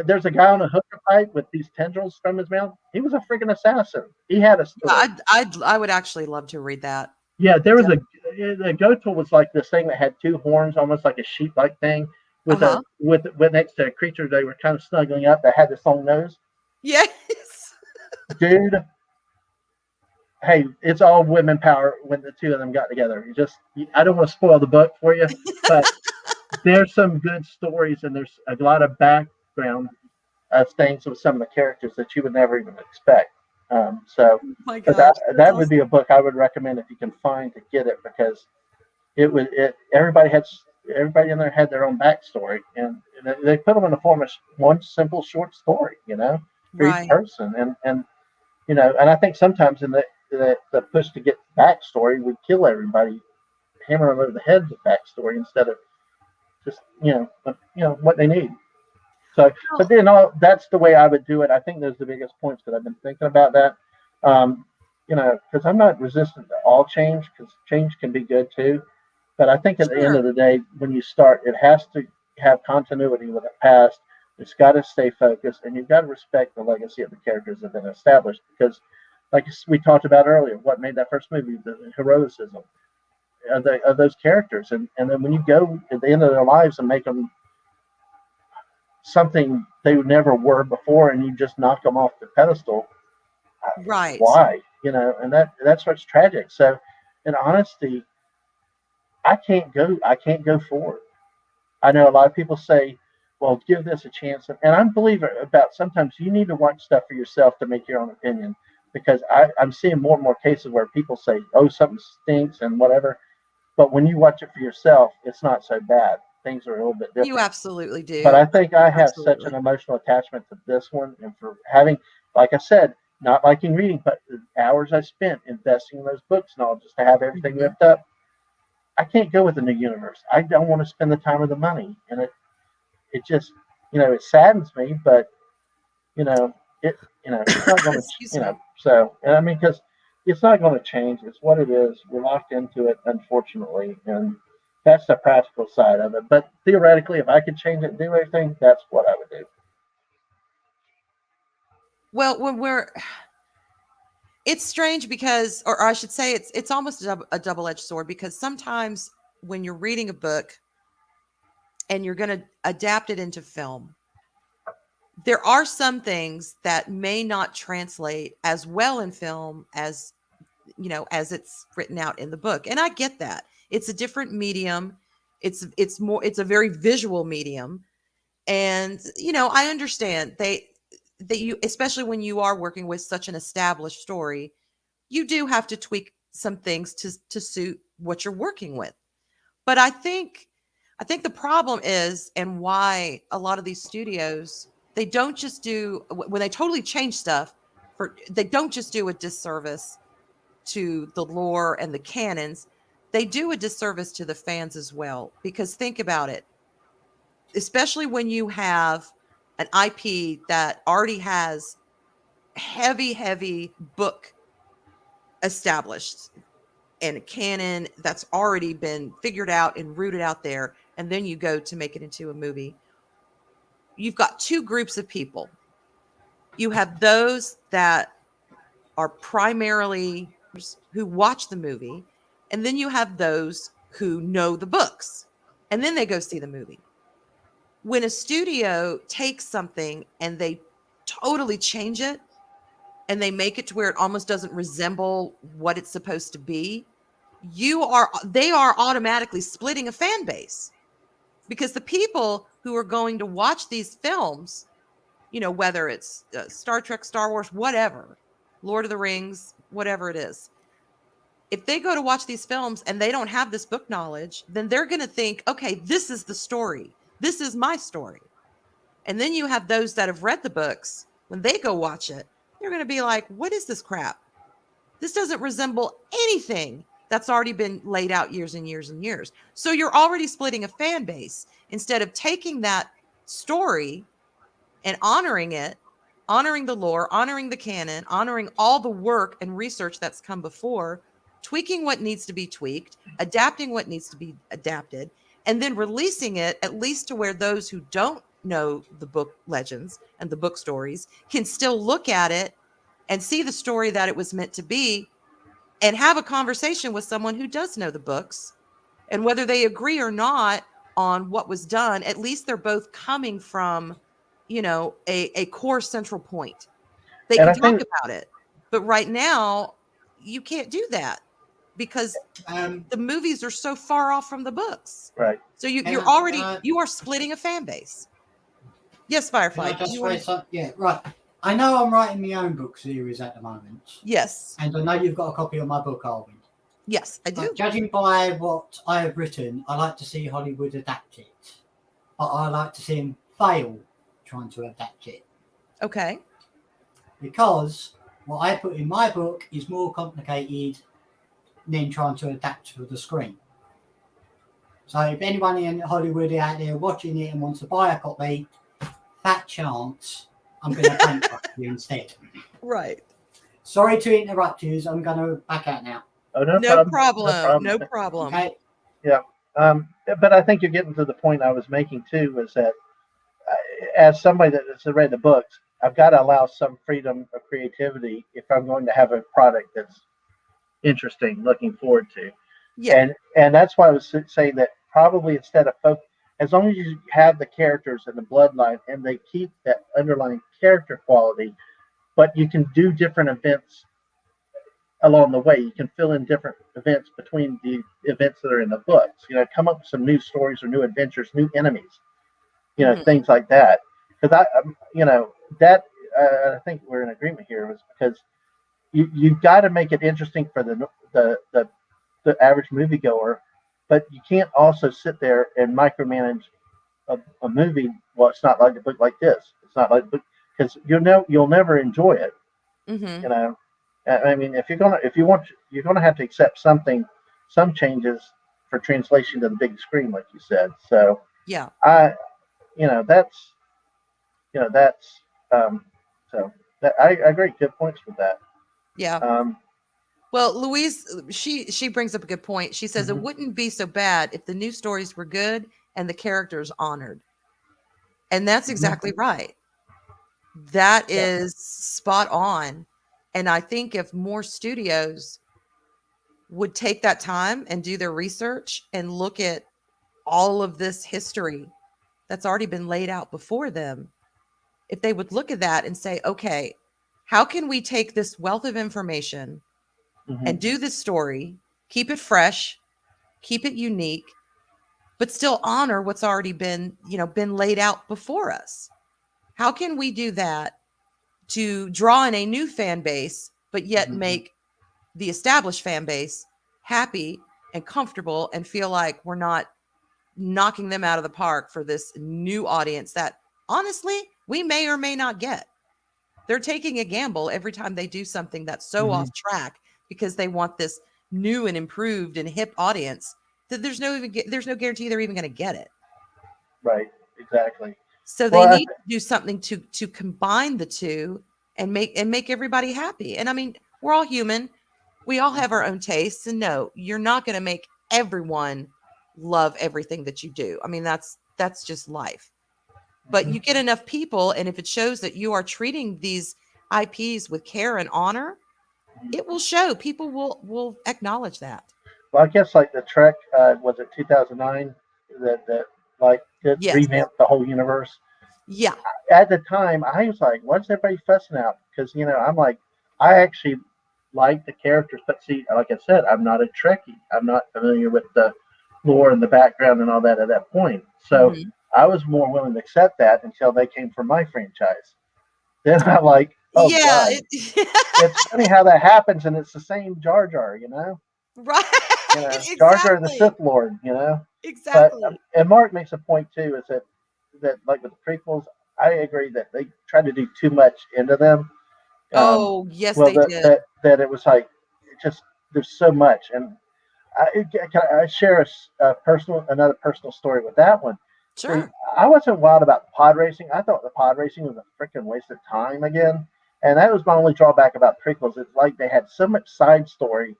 There's a guy on a hooker pipe with these tendrils from his mouth. He was a freaking assassin. He had a Yeah, story. I would actually love to read that. Yeah, there was Def- the Gotor was like this thing that had two horns, almost like a sheep-like thing, with uh-huh. next to a creature they were kind of snuggling up that had this long nose. Yes. Dude, hey, it's all women power when the two of them got together. I don't want to spoil the book for you, but there's some good stories and there's a lot of background things with some of the characters that you would never even expect. So, Oh my but gosh, that's that would be awesome. a book I would recommend if you can find to get it because everybody in there had their own backstory and they put them in the form of one simple short story, for each Right. person and I think sometimes in the push to get backstory, we kill everybody, hammer them over the head with backstory instead of just what they need. So, but Well, then that's the way I would do it. I think those are the biggest points because I've been thinking about that. Um, because I'm not resistant to all change because change can be good too. But I think at the end of sure. the day, when you start, it has to have continuity with the past. It's got to stay focused, and you've got to respect the legacy of the characters that have been established. Because, like we talked about earlier, what made that first movie, the heroicism. of those characters, and then when you go at the end of their lives and make them something they never were before, and you just knock them off the pedestal, Right. why? And that's what's tragic. So, in honesty, I can't go forward. I know a lot of people say, well, give this a chance. And I believe about sometimes you need to watch stuff for yourself to make your own opinion, because I'm seeing more and more cases where people say, oh, something stinks and whatever. But when you watch it for yourself, it's not so bad. Things are a little bit different. You absolutely do. But I think I have such Absolutely. an emotional attachment to this one, and for having, like I said, not liking reading, but the hours I spent investing in those books and all just to have everything Mhm. ripped up. I can't go with the new universe. I don't want to spend the time or the money, and it just it saddens me, but you know it's not going to Excuse me. so, and I mean, because it's not going to change. It's what it is. We're locked into it, unfortunately, and that's the practical side of it. But theoretically, if I could change it and do everything, that's what I would do. Well, it's strange because, or I should say, it's almost a double-edged sword, because sometimes when you're reading a book and you're going to adapt it into film, there are some things that may not translate as well in film as as it's written out in the book, and I get that. It's a different medium. It's a very visual medium, and I understand that you, especially when you are working with such an established story, you do have to tweak some things to suit what you're working with. But I think the problem is, and why a lot of these studios, they don't just do, when they totally change stuff, they don't just do a disservice to the lore and the canons, they do a disservice to the fans as well. Because think about it, especially when you have an IP that already has heavy book established and a canon that's already been figured out and rooted out there, and then you go to make it into a movie. You've got two groups of people. You have those that are primarily who watch the movie, and then you have those who know the books, and then they go see the movie. When a studio takes something and they totally change it, and they make it to where it almost doesn't resemble what it's supposed to be, they are automatically splitting a fan base, because the people who are going to watch these films, whether it's Star Trek, Star Wars, whatever, Lord of the Rings, whatever it is, if they go to watch these films and they don't have this book knowledge, then they're going to think, okay, this is the story. This is my story. And then you have those that have read the books. When they go watch it, they're going to be like, what is this crap? This doesn't resemble anything that's already been laid out years and years and years. So you're already splitting a fan base instead of taking that story and honoring it, honoring the lore, honoring the canon, honoring all the work and research that's come before, tweaking what needs to be tweaked, adapting what needs to be adapted, and then releasing it at least to where those who don't know the book legends and the book stories can still look at it and see the story that it was meant to be, and have a conversation with someone who does know the books. And whether they agree or not on what was done, at least they're both coming from, a core central point. They And can I talk think about it. But right now, you can't do that because Um, the movies are so far off from the books. right. So can you are splitting a fan base. Yes, Firefly. I Do just you say want to? something? Yeah, right. I know I'm writing my own book series at the moment, Yes. and I know you've got a copy of my book, Arwyn. Yes, I do. But judging by what I have written, I like to see Hollywood adapt it. But I like to see them fail trying to adapt it. Okay. Because what I put in my book is more complicated than trying to adapt for the screen. So if anyone in Hollywood out there watching it and wants to buy a copy, fat chance I'm going to bankrupt you instead. Right. Sorry to interrupt you. I'm going to back out now. Oh, no No problem. No problem. problem. No problem. Okay. Yeah. But I think you're getting to the point I was making too, is that as somebody that has read the books, I've got to allow some freedom of creativity if I'm going to have a product that's interesting, looking forward to. Yeah. And that's why I was saying that probably instead of as long as you have the characters and the bloodline and they keep that underlying character quality, but you can do different events along the way. You can fill in different events between the events that are in the books. Come up with some new stories or new adventures, new enemies. Mhm. Things like that. Because that I think we're in agreement here was because you've got to make it interesting for the average moviegoer, but you can't also sit there and micromanage a movie. Well, it's not like a book like this. It's not like because you'll never enjoy it. Mhm. You know, I mean, you're gonna have to accept some changes for translation to the big screen, like you said. So Yeah. I, you know, that's so that I agree. Good points with that. Yeah. Um, Well, Louise, she brings up a good point. She says it mhm, wouldn't be so bad if the new stories were good and the characters honored. And that's mhm, exactly right. That yeah, is spot on. And I think if more studios would take that time and do their research and look at all of this history that's already been laid out before them, if they would look at that and say, okay, how can we take this wealth of information mhm, and do this story, keep it fresh, keep it unique, but still honor what's already been laid out before us? How can we do that to draw in a new fan base, but yet mhm, make the established fan base happy and comfortable and feel like we're not knocking them out of the park for this new audience that honestly we may or may not get? They're taking a gamble every time they do something that's so mhm. off track because they want this new and improved and hip audience that there's no guarantee they're even going to get it. Right, exactly. So Well, they need to do something to combine the two and make everybody happy. And I mean, we're all human. We all have our own tastes, and no, you're not going to make everyone love everything that you do. I mean, that's just life. But mhm. you get enough people, and if it shows that you are treating these IPs with care and honor, it will show. People will acknowledge that. Well, I guess like the Trek was it 2009 that like it Yes. revamped the whole universe. Yeah. At the time, I was like, "What's everybody fussing out?" Because I'm like, I actually like the characters, but see, like I said, I'm not a Trekkie. I'm not familiar with the lore and the background and all that at that point. So Mhm. I was more willing to accept that until they came from my franchise. Then I'm like, "Oh Yeah. God." It's funny how that happens, and it's the same Jar Jar, Right. Jar Jar the Exactly. Sith Lord, But Exactly. and Mark makes a point too, is that like with the prequels, I agree that they tried to do too much into them. Um, Oh, yes, well, they did. that it was like it just there's so much, and I share another personal story with that one. See, Sure. I wasn't wild about pod racing. I thought the pod racing was a freaking waste of time again, and that was my only drawback about prequels. It's like they had so much side story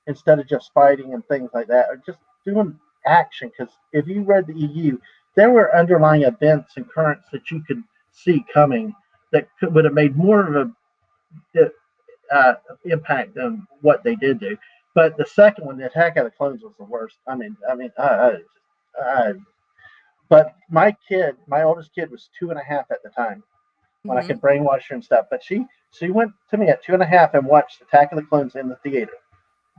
instead of just fighting and things like that, or just doing action. Because if you read the EU, there were underlying events and currents that you could see coming that would have made more of a impact than what they did do. But the second one, the Attack of the Clones, was the worst. I but my oldest kid, was 2.5 at the time when I Mhm. could brainwash her and stuff. But she went to me at 2.5 and watched Attack of the Clones in the theater,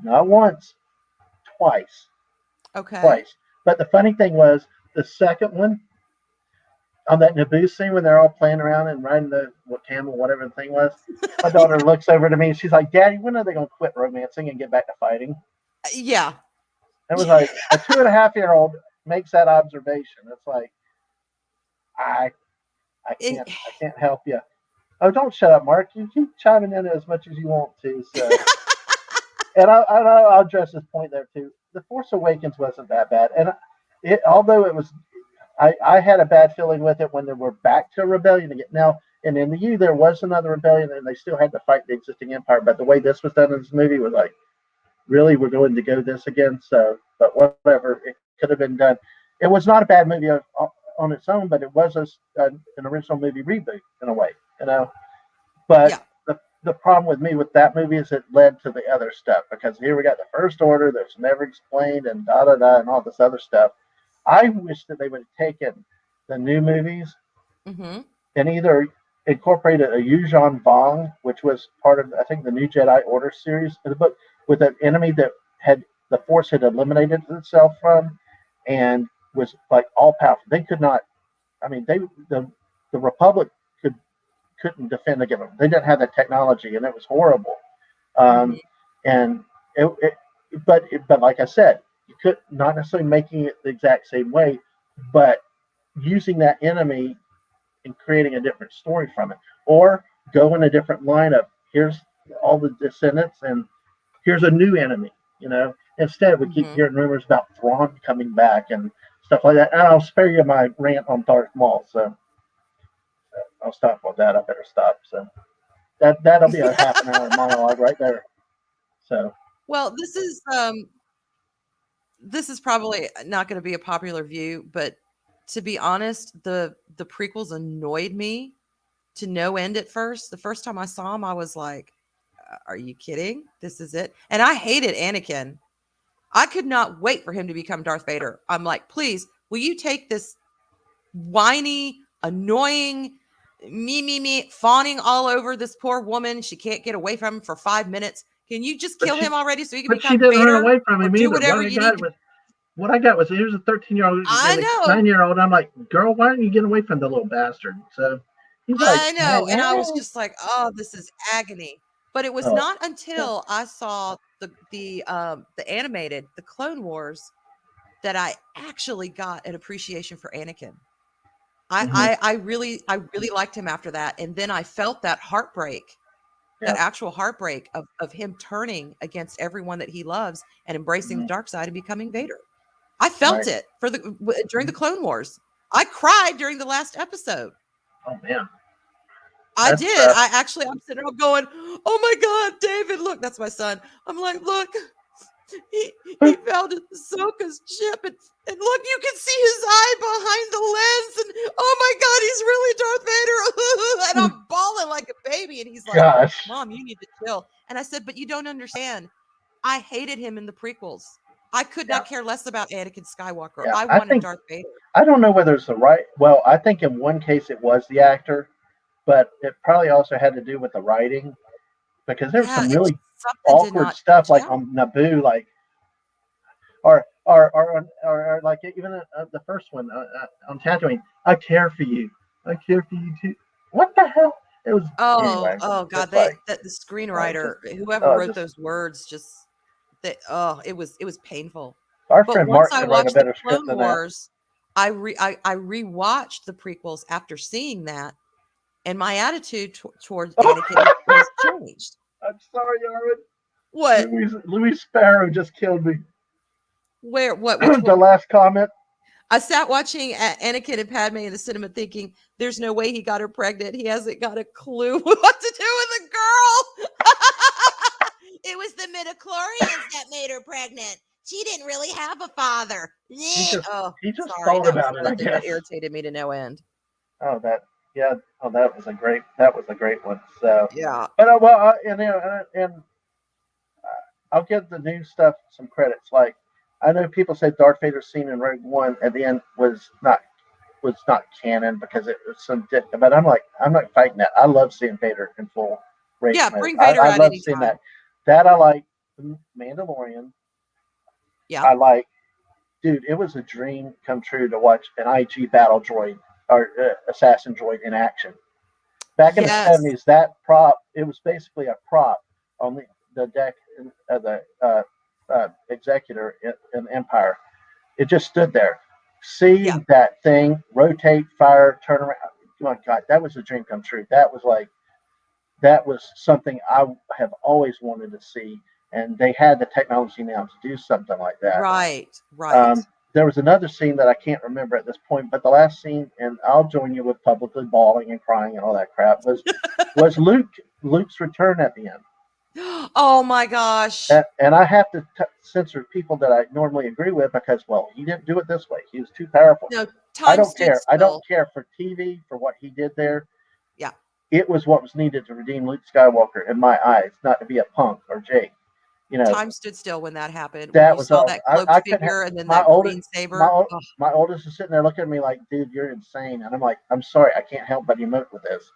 not once, twice, Okay. twice. But the funny thing was, the second one, on that Naboo scene when they're all playing around and riding the camel, whatever the thing was, my Yeah. daughter looks over to me and she's like, "Daddy, when are they going to quit romancing and get back to fighting?" Yeah. It was like a 2.5-year-old makes that observation. It's like I I And can't help you. Oh, don't shut up, Mark. You keep chiming in as much as you want to. So, and I'll address this point there too. The Force Awakens wasn't that bad, and although it was, I had a bad feeling with it when they were back to rebellion again. Now, and in the U, there was another rebellion, and they still had to fight the existing empire. But the way this was done in this movie was like, really, we're going to go this again. So, but whatever, it could have been done. It was not a bad movie on its own, but it was an original movie reboot in a way. But yeah. the problem with me with that movie is it led to the other stuff, because here we got the First Order that's never explained and da da da and all this other stuff. I wish that they would have taken the new movies Mm-hmm. and either incorporated a Yuuzhan Vong, which was part of, I think, the New Jedi Order series of the book, with an enemy that had the Force had eliminated itself from, and was like all powerful. They could not. I mean, the Republic couldn't defend against them. They didn't have the technology, and it was horrible. Mm-hmm. And but like I said, you could not necessarily making it the exact same way, but using that enemy and creating a different story from it, or go in a different line of here's all the descendants and here's a new enemy. Instead we keep Mm-hmm. hearing rumors about Thrawn coming back and stuff like that. And I'll spare you my rant on Darth Maul, so I'll stop with that. I better stop. So that'll be a half an hour monologue right there. So Well, this is probably not going to be a popular view, but to be honest, the prequels annoyed me to no end at first. The first time I saw them, I was like, are you kidding? This is it. And I hated Anakin. I could not wait for him to become Darth Vader. I'm like, please, will you take this whiny, annoying, me, fawning all over this poor woman? She can't get away from him for 5 minutes. Can you just kill him already so he can but she become didn't run Vader? away from Or him do either. whatever you need to. What I got was here's a 13-year-old and I a know. 9-year-old. I'm like, girl, why aren't you getting away from the little bastard? So he's like, I know. And I was just like, oh, this is agony. But it was not until I saw the animated, the Clone Wars, that I actually got an appreciation for Anakin. I really liked him after that. And then I felt that heartbreak, that actual heartbreak of him turning against everyone that he loves and embracing the dark side and becoming Vader. I felt it during the Clone Wars. I cried during the last episode. Oh man. I did. I'm sitting there going, oh my God, David, look, that's my son. I'm like, look, he found Ahsoka's ship, and look, you can see his eye behind the lens, and oh my God, he's really Darth Vader. And I'm bawling like a baby. And he's like, Gosh. Mom, you need to chill. And I said, but you don't understand. I hated him in the prequels. I could not care less about Anakin Skywalker. I wanted Darth Vader. I don't know whether it's the right. Well, I think in one case it was the actor, but it probably also had to do with the writing, because there's some really awkward stuff like on Naboo, like or like even the first one on Tatooine. I care for you. I care for you too. What the hell? It was. Oh God! The screenwriter, whoever wrote those words, it was painful. Our friend Mark could write a better script than that. I rewatched the prequels after seeing that, and my attitude towards Anakin was changed. I'm sorry, Arwyn. What? Louis Sparrow just killed me. Where? What? The last comment. I sat watching Anakin and Padme in the cinema thinking, there's no way he got her pregnant. He hasn't got a clue what to do with a girl. It was the midichlorians that made her pregnant. She didn't really have a father. He just thought about it, I guess. That irritated me to no end. That was a great one. So yeah. But I'll give the new stuff some credits. Like, I know people say Darth Vader's scene in Rogue One at the end was not canon because it was some but I'm not fighting that. I love seeing Vader in full race. Yeah, bring Vader out. I love seeing that. That I like. Mandalorian. Yeah. I like. Dude, it was a dream come true to watch an IG battle droid or assassin droid in action. Back in the 70s, that prop, it was basically a prop on the deck of the Executor in Empire. It just stood there. Seeing that thing rotate, fire, turn around. Oh my God, that was a dream come true. That was something I have always wanted to see, and they had the technology now to do something like that. Right. There was another scene that I can't remember at this point, but the last scene, and I'll join you with publicly bawling and crying and all that crap, was Luke's return at the end. Oh my gosh. And I have to censor people that I normally agree with because, well, he didn't do it this way. He was too powerful. No, I don't care. I don't care for TV, for what he did there. Yeah. it was what was needed to redeem Luke Skywalker in my eyes, not to be a punk or Jake. You know, Time stood still when that happened. When that you was saw awesome. that cloaked I couldn't have, figure and then my that oldest, green saber. Oh, my oldest is sitting there looking at me like, dude, you're insane. And I'm like, I'm sorry, I can't help but emote with this,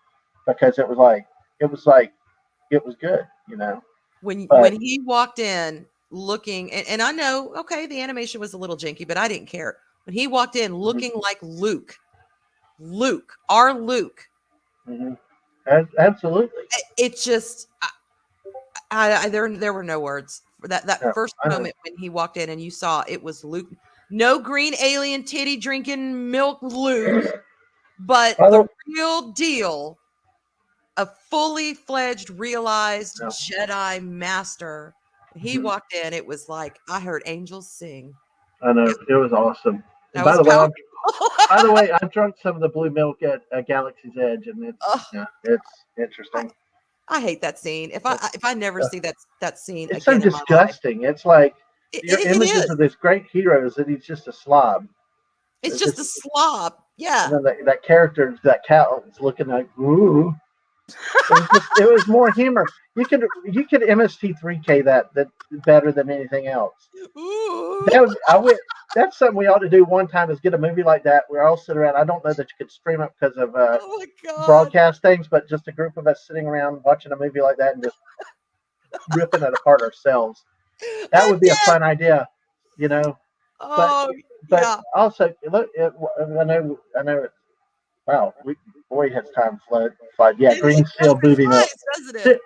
because it was like, it was good, you know. when But he walked in looking, and I know, okay, the animation was a little janky, but I didn't care. When he walked in looking like Luke, our Luke, absolutely, it just, there were no words for that yeah, first I know. moment when he walked in and you saw it was Luke. No green alien titty drinking milk Luke, but By the the- real deal, a fully fledged, realized Yeah. Jedi master. When he Mhm. walked in, it was like I heard angels sing. I know, it was awesome. And That was powerful. by the way, I've drunk some of the blue milk at Galaxy's Edge, and it's interesting. I hate that scene. If I never see that scene It's so again in my life, disgusting. It's like your it images is. of these great heroes, and he's just a slob. It's just a This, slob. and Yeah. then that character, that cat, was looking like, ooh. It was more humor. You could MST3K that better than anything else. Ooh. That's something we ought to do one time, is get a movie like that where all sit around. I don't know that you could stream it because of Oh my God. broadcast things, but just a group of us sitting around watching a movie like that and just ripping it apart ourselves. That would be a fun idea, you know. But Oh but yeah. also look, I know. Wow, boy, has time flied. Yeah, It green does, seal booby milk. doesn't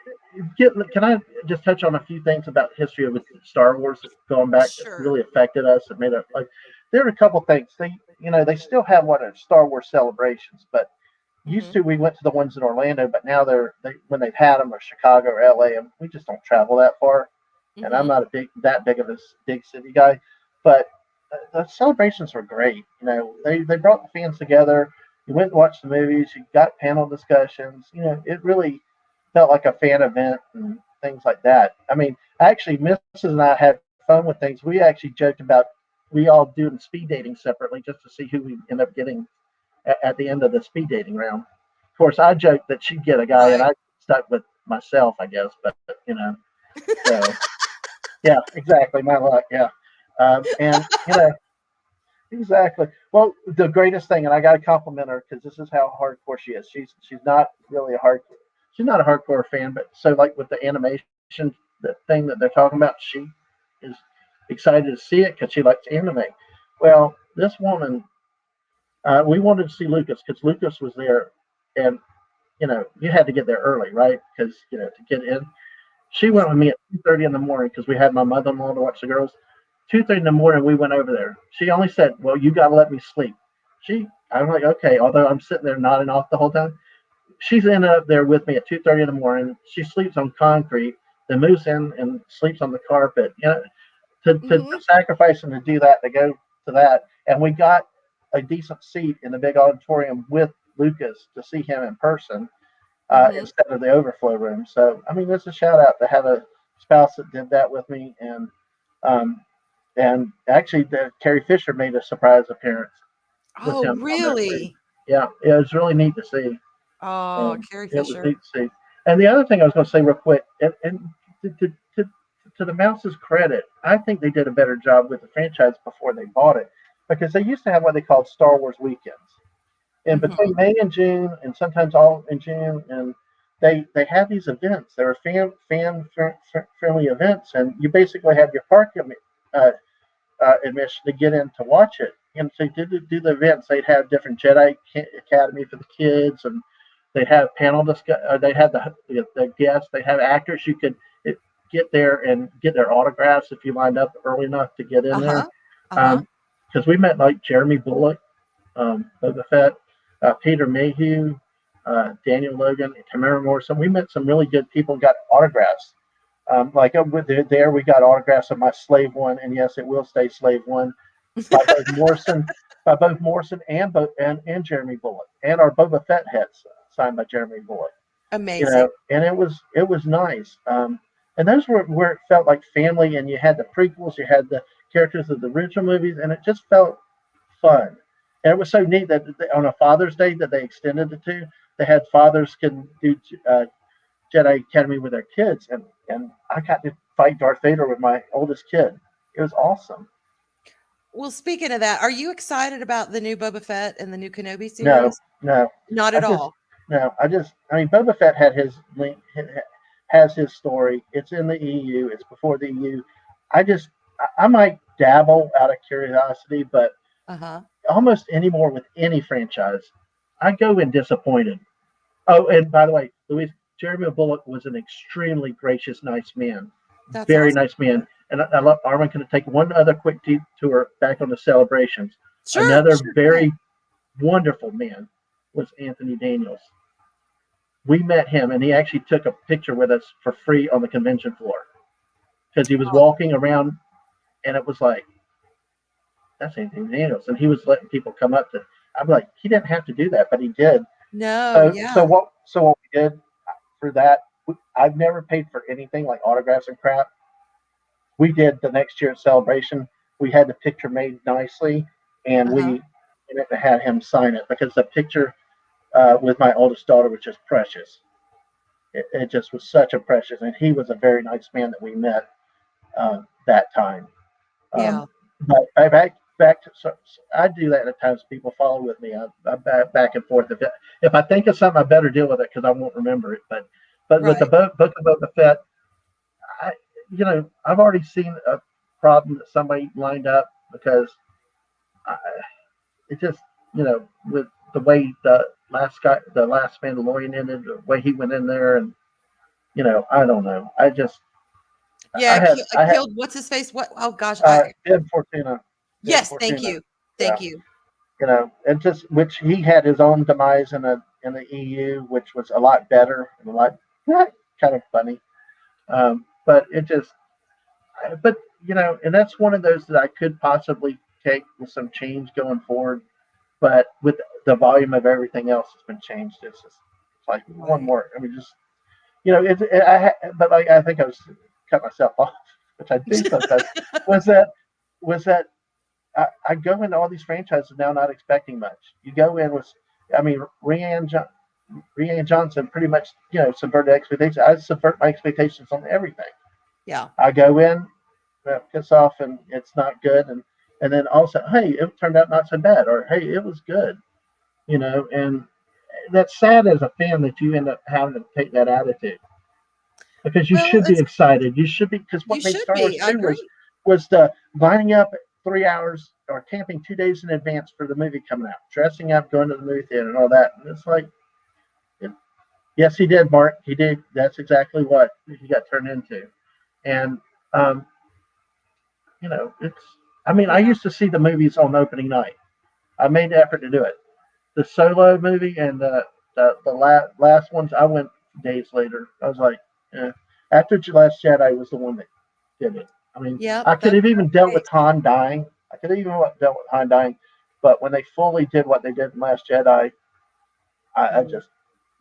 it? Can I just touch on a few things about the history of Star Wars going back that Sure. really affected us and made it like, there are a couple things they still have what are Star Wars celebrations, but used to we went to the ones in Orlando, but now when they've had them, or Chicago or LA, and we just don't travel that far. And I'm not that big of a big city guy, but the celebrations were great. They brought the fans together. You went and watched the movies. You got panel discussions. It really felt like a fan event and things like that. I mean, actually, Mrs. and I had fun with things. We actually joked about we all doing speed dating separately just to see who we end up getting at the end of the speed dating round. Of course, I joked that she'd get a guy, and Right. I stuck with myself, I guess. But so yeah, exactly, my luck. Yeah, and exactly. Well, the greatest thing, and I got to compliment her because this is how hardcore she is. She's not really a hardcore. She's not a hardcore fan, but so like with the animation, the thing that they're talking about, she is excited to see it because she likes anime. Well, this woman, we wanted to see Lucas because Lucas was there, and you had to get there early, right? Because to get in. She went with me at 2:30 in the morning because we had my mother-in-law to watch the girls. 2:30 in the morning, we went over there. She only said, "Well, you got to let me sleep." I'm like, okay. Although I'm sitting there nodding off the whole time, she's ended up there with me at 2:30 in the morning. She sleeps on concrete, then moves in and sleeps on the carpet. To sacrifice and to do that, to go to that, and we got a decent seat in the big auditorium with Lucas to see him in person. Instead of the overflow room. So, I mean, it's a shout out to have a spouse that did that with me, um, and actually, Carrie Fisher made a surprise appearance with Oh, him on that day. really? Yeah, it was really neat to see. Oh, Carrie It was Fisher. neat to see. And the other thing I was going to say real quick, and to the Mouse's credit, I think they did a better job with the franchise before they bought it, because they used to have what they called Star Wars weekends. And between May and June, and sometimes all in June, and they had these events. They were friendly events, and you basically had your park uh, admission to get in to watch it. And so to do the events, they'd have different Jedi Academy for the kids, and they'd have panel discuss. They had the guests. They had actors. You could get there and get their autographs if you lined up early enough to get in there. Because we met like Jeremy Bullock, Boba Fett, Peter Mayhew, Daniel Logan, Tamara Morrison. We met some really good people and got autographs. There, we got autographs of my Slave One, and yes, it will stay Slave One, by both Morrison and Jeremy Bullock, and our Boba Fett hats signed by Jeremy Bullock. Amazing. And it was nice. And those were where it felt like family, and you had the prequels, you had the characters of the original movies, and it just felt fun. And it was so neat that on a Father's Day that they extended it to. they had fathers can do Jedi Academy with their kids, and I got to fight Darth Vader with my oldest kid. It was awesome. Well, speaking of that, are you excited about the new Boba Fett and the new Kenobi No, series? no, Not I at just all. no, I mean, Boba Fett had his link, has his story. It's in the EU. It's before the EU. I might dabble out of curiosity, but Uh-huh. almost any more with any franchise, I go in disappointed. Oh, and by the way, Louis Jeremy Bullock was an extremely gracious, nice man, That's very awesome. nice man. And I love Arwyn. Can I take one other quick detour back on the celebrations? Sure, Another sure. Go ahead. very wonderful man was Anthony Daniels. We met him, and he actually took a picture with us for free on the convention floor because he was Oh, walking around, and it was like, that's Anthony Daniels, and he was letting people come up to. I'm like, he didn't have to do that, but he did. no, So yeah. what we did for that, I've never paid for anything like autographs and crap. We did the next year at Celebration. We had the picture made nicely, and Uh-huh. we had him sign it because the picture with my oldest daughter was just precious. It just was such a precious, and he was a very nice man that we met that time. Yeah. But back to I do that at times. People follow with me. I'm back and forth. If I think of something, I better deal with it because I won't remember it. But with the Right. book of Boba Fett, I I've already seen a problem that somebody lined up because I, it just with the way the last Mandalorian ended, the way he went in there, and I don't know. Yeah, I had killed what's his face? What? Oh gosh, I Ben Fortuna, Ben yes, thank Fortuna, you. yeah, Thank you. and just which he had his own demise in the EU, which was a lot better and a lot kind of funny. But it just, but and that's one of those that I could possibly take with some change going forward. But with the volume of everything else that's been changed, it's like one Right. more. I mean, just but like I think I was cut myself off, which I do sometimes. Was that was that I go into all these franchises now not expecting much. You go in with, I mean, Rian Johnson pretty much subverted expectations. I subvert my expectations on everything. Yeah. I go in, piss off, and it's not good, and then also, hey, it turned out not so bad, or hey, it was good, and that's sad as a fan that you end up having to take that attitude because you Well, should be it's excited. You should be because you what made should Star Wars be. I 2 agree. was the lining up 3 hours or camping 2 days in advance for the movie coming out, dressing up, going to the movie theater, and all that. And it's like, it, yes, he did, Mark. He did. That's exactly what he got turned into. And um, it's. I mean, I Yeah. used to see the movies on opening night. I made the effort to do it. The Solo movie and the last ones, I went days later. I was like, eh. After Last Jedi was the one that did it. I mean, Yep. I could That's have even dealt great. with Han dying. I could have even dealt with Han dying, but when they fully did what they did in Last Jedi, I Mhm. just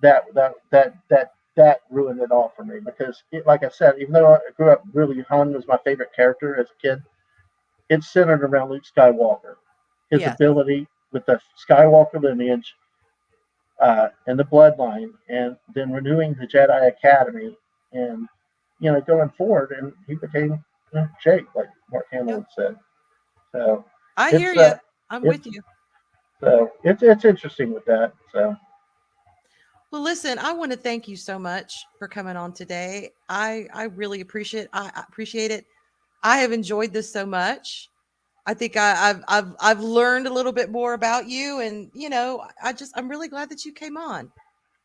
that ruined it all for me because, like I said, even though I grew up really, Han was my favorite character as a kid. It's centered around Luke Skywalker, his Yes. ability with the Skywalker lineage and the bloodline, and then renewing the Jedi Academy, and going forward, and he became Jake, like Mark Hamill Yep. had said. So I hear it's you. I'm it's with you. it's interesting with that. So Well, listen, I want to thank you so much for coming on today. I really I appreciate it. I have enjoyed this so much. I think I've learned a little bit more about you, and I'm really glad that you came on.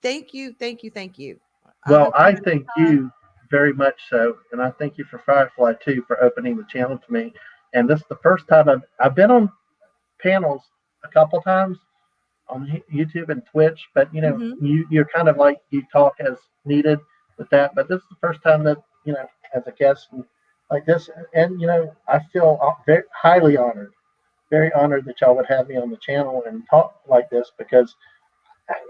Thank you, thank you, thank you. I well, hope you I have a thank good time. you very much so, and I thank you for Firefly too for opening the channel to me. And this is the first time I've been on panels a couple times on YouTube and Twitch, but Hmm. you're kind of like you talk as needed with that. But this is the first time that as a guest and like this, and I feel very highly honored, very honored that y'all would have me on the channel and talk like this because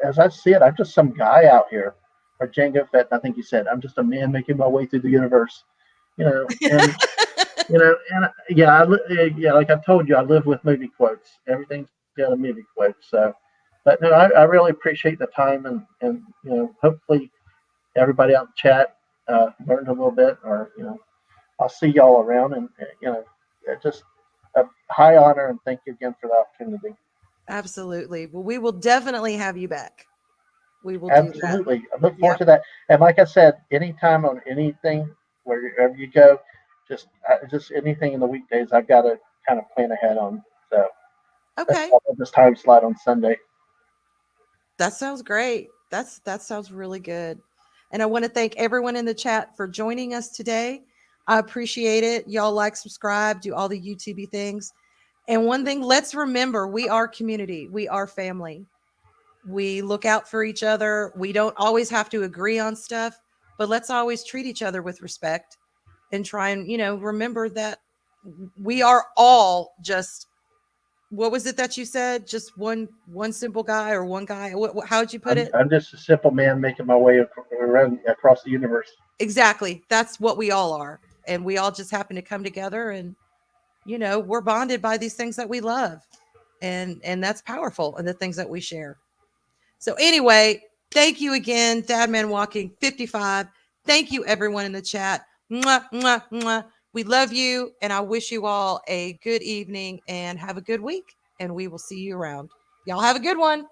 as I see it, I'm just some guy out here. Or Django Fett, I think you said, I'm just a man making my way through the universe, and and yeah, yeah, like I've told you, I live with movie quotes. Everything's got a movie quote, so But no, I really appreciate the time, and hopefully everybody out in the chat learned a little bit, or I'll see y'all around, and just a high honor, and thank you again for the opportunity. Absolutely. Well, we will definitely have you back. We will do that. Absolutely, I look forward Yep. to that. And like I said, anytime on anything, wherever you go, just anything in the weekdays, I've got to kind of plan ahead on. So that's Okay. why I'll this time slide on Sunday. That sounds great. That sounds really good. And I want to thank everyone in the chat for joining us today. I appreciate it. Y'all like, subscribe, do all the YouTubey things. And one thing, let's remember, we are community. We are family. We look out for each other. We don't always have to agree on stuff, but let's always treat each other with respect and try and, remember that we are all just, what was it that you said? Just one simple guy or one guy. How'd you put it? I'm just a simple man making my way around across the universe. Exactly. That's what we all are. And we all just happen to come together, and we're bonded by these things that we love. And that's powerful, and the things that we share. So anyway, thank you again, DadmanWalking55. Thank you, everyone in the chat. Mwah, mwah, mwah. We love you, and I wish you all a good evening and have a good week. And we will see you around. Y'all have a good one.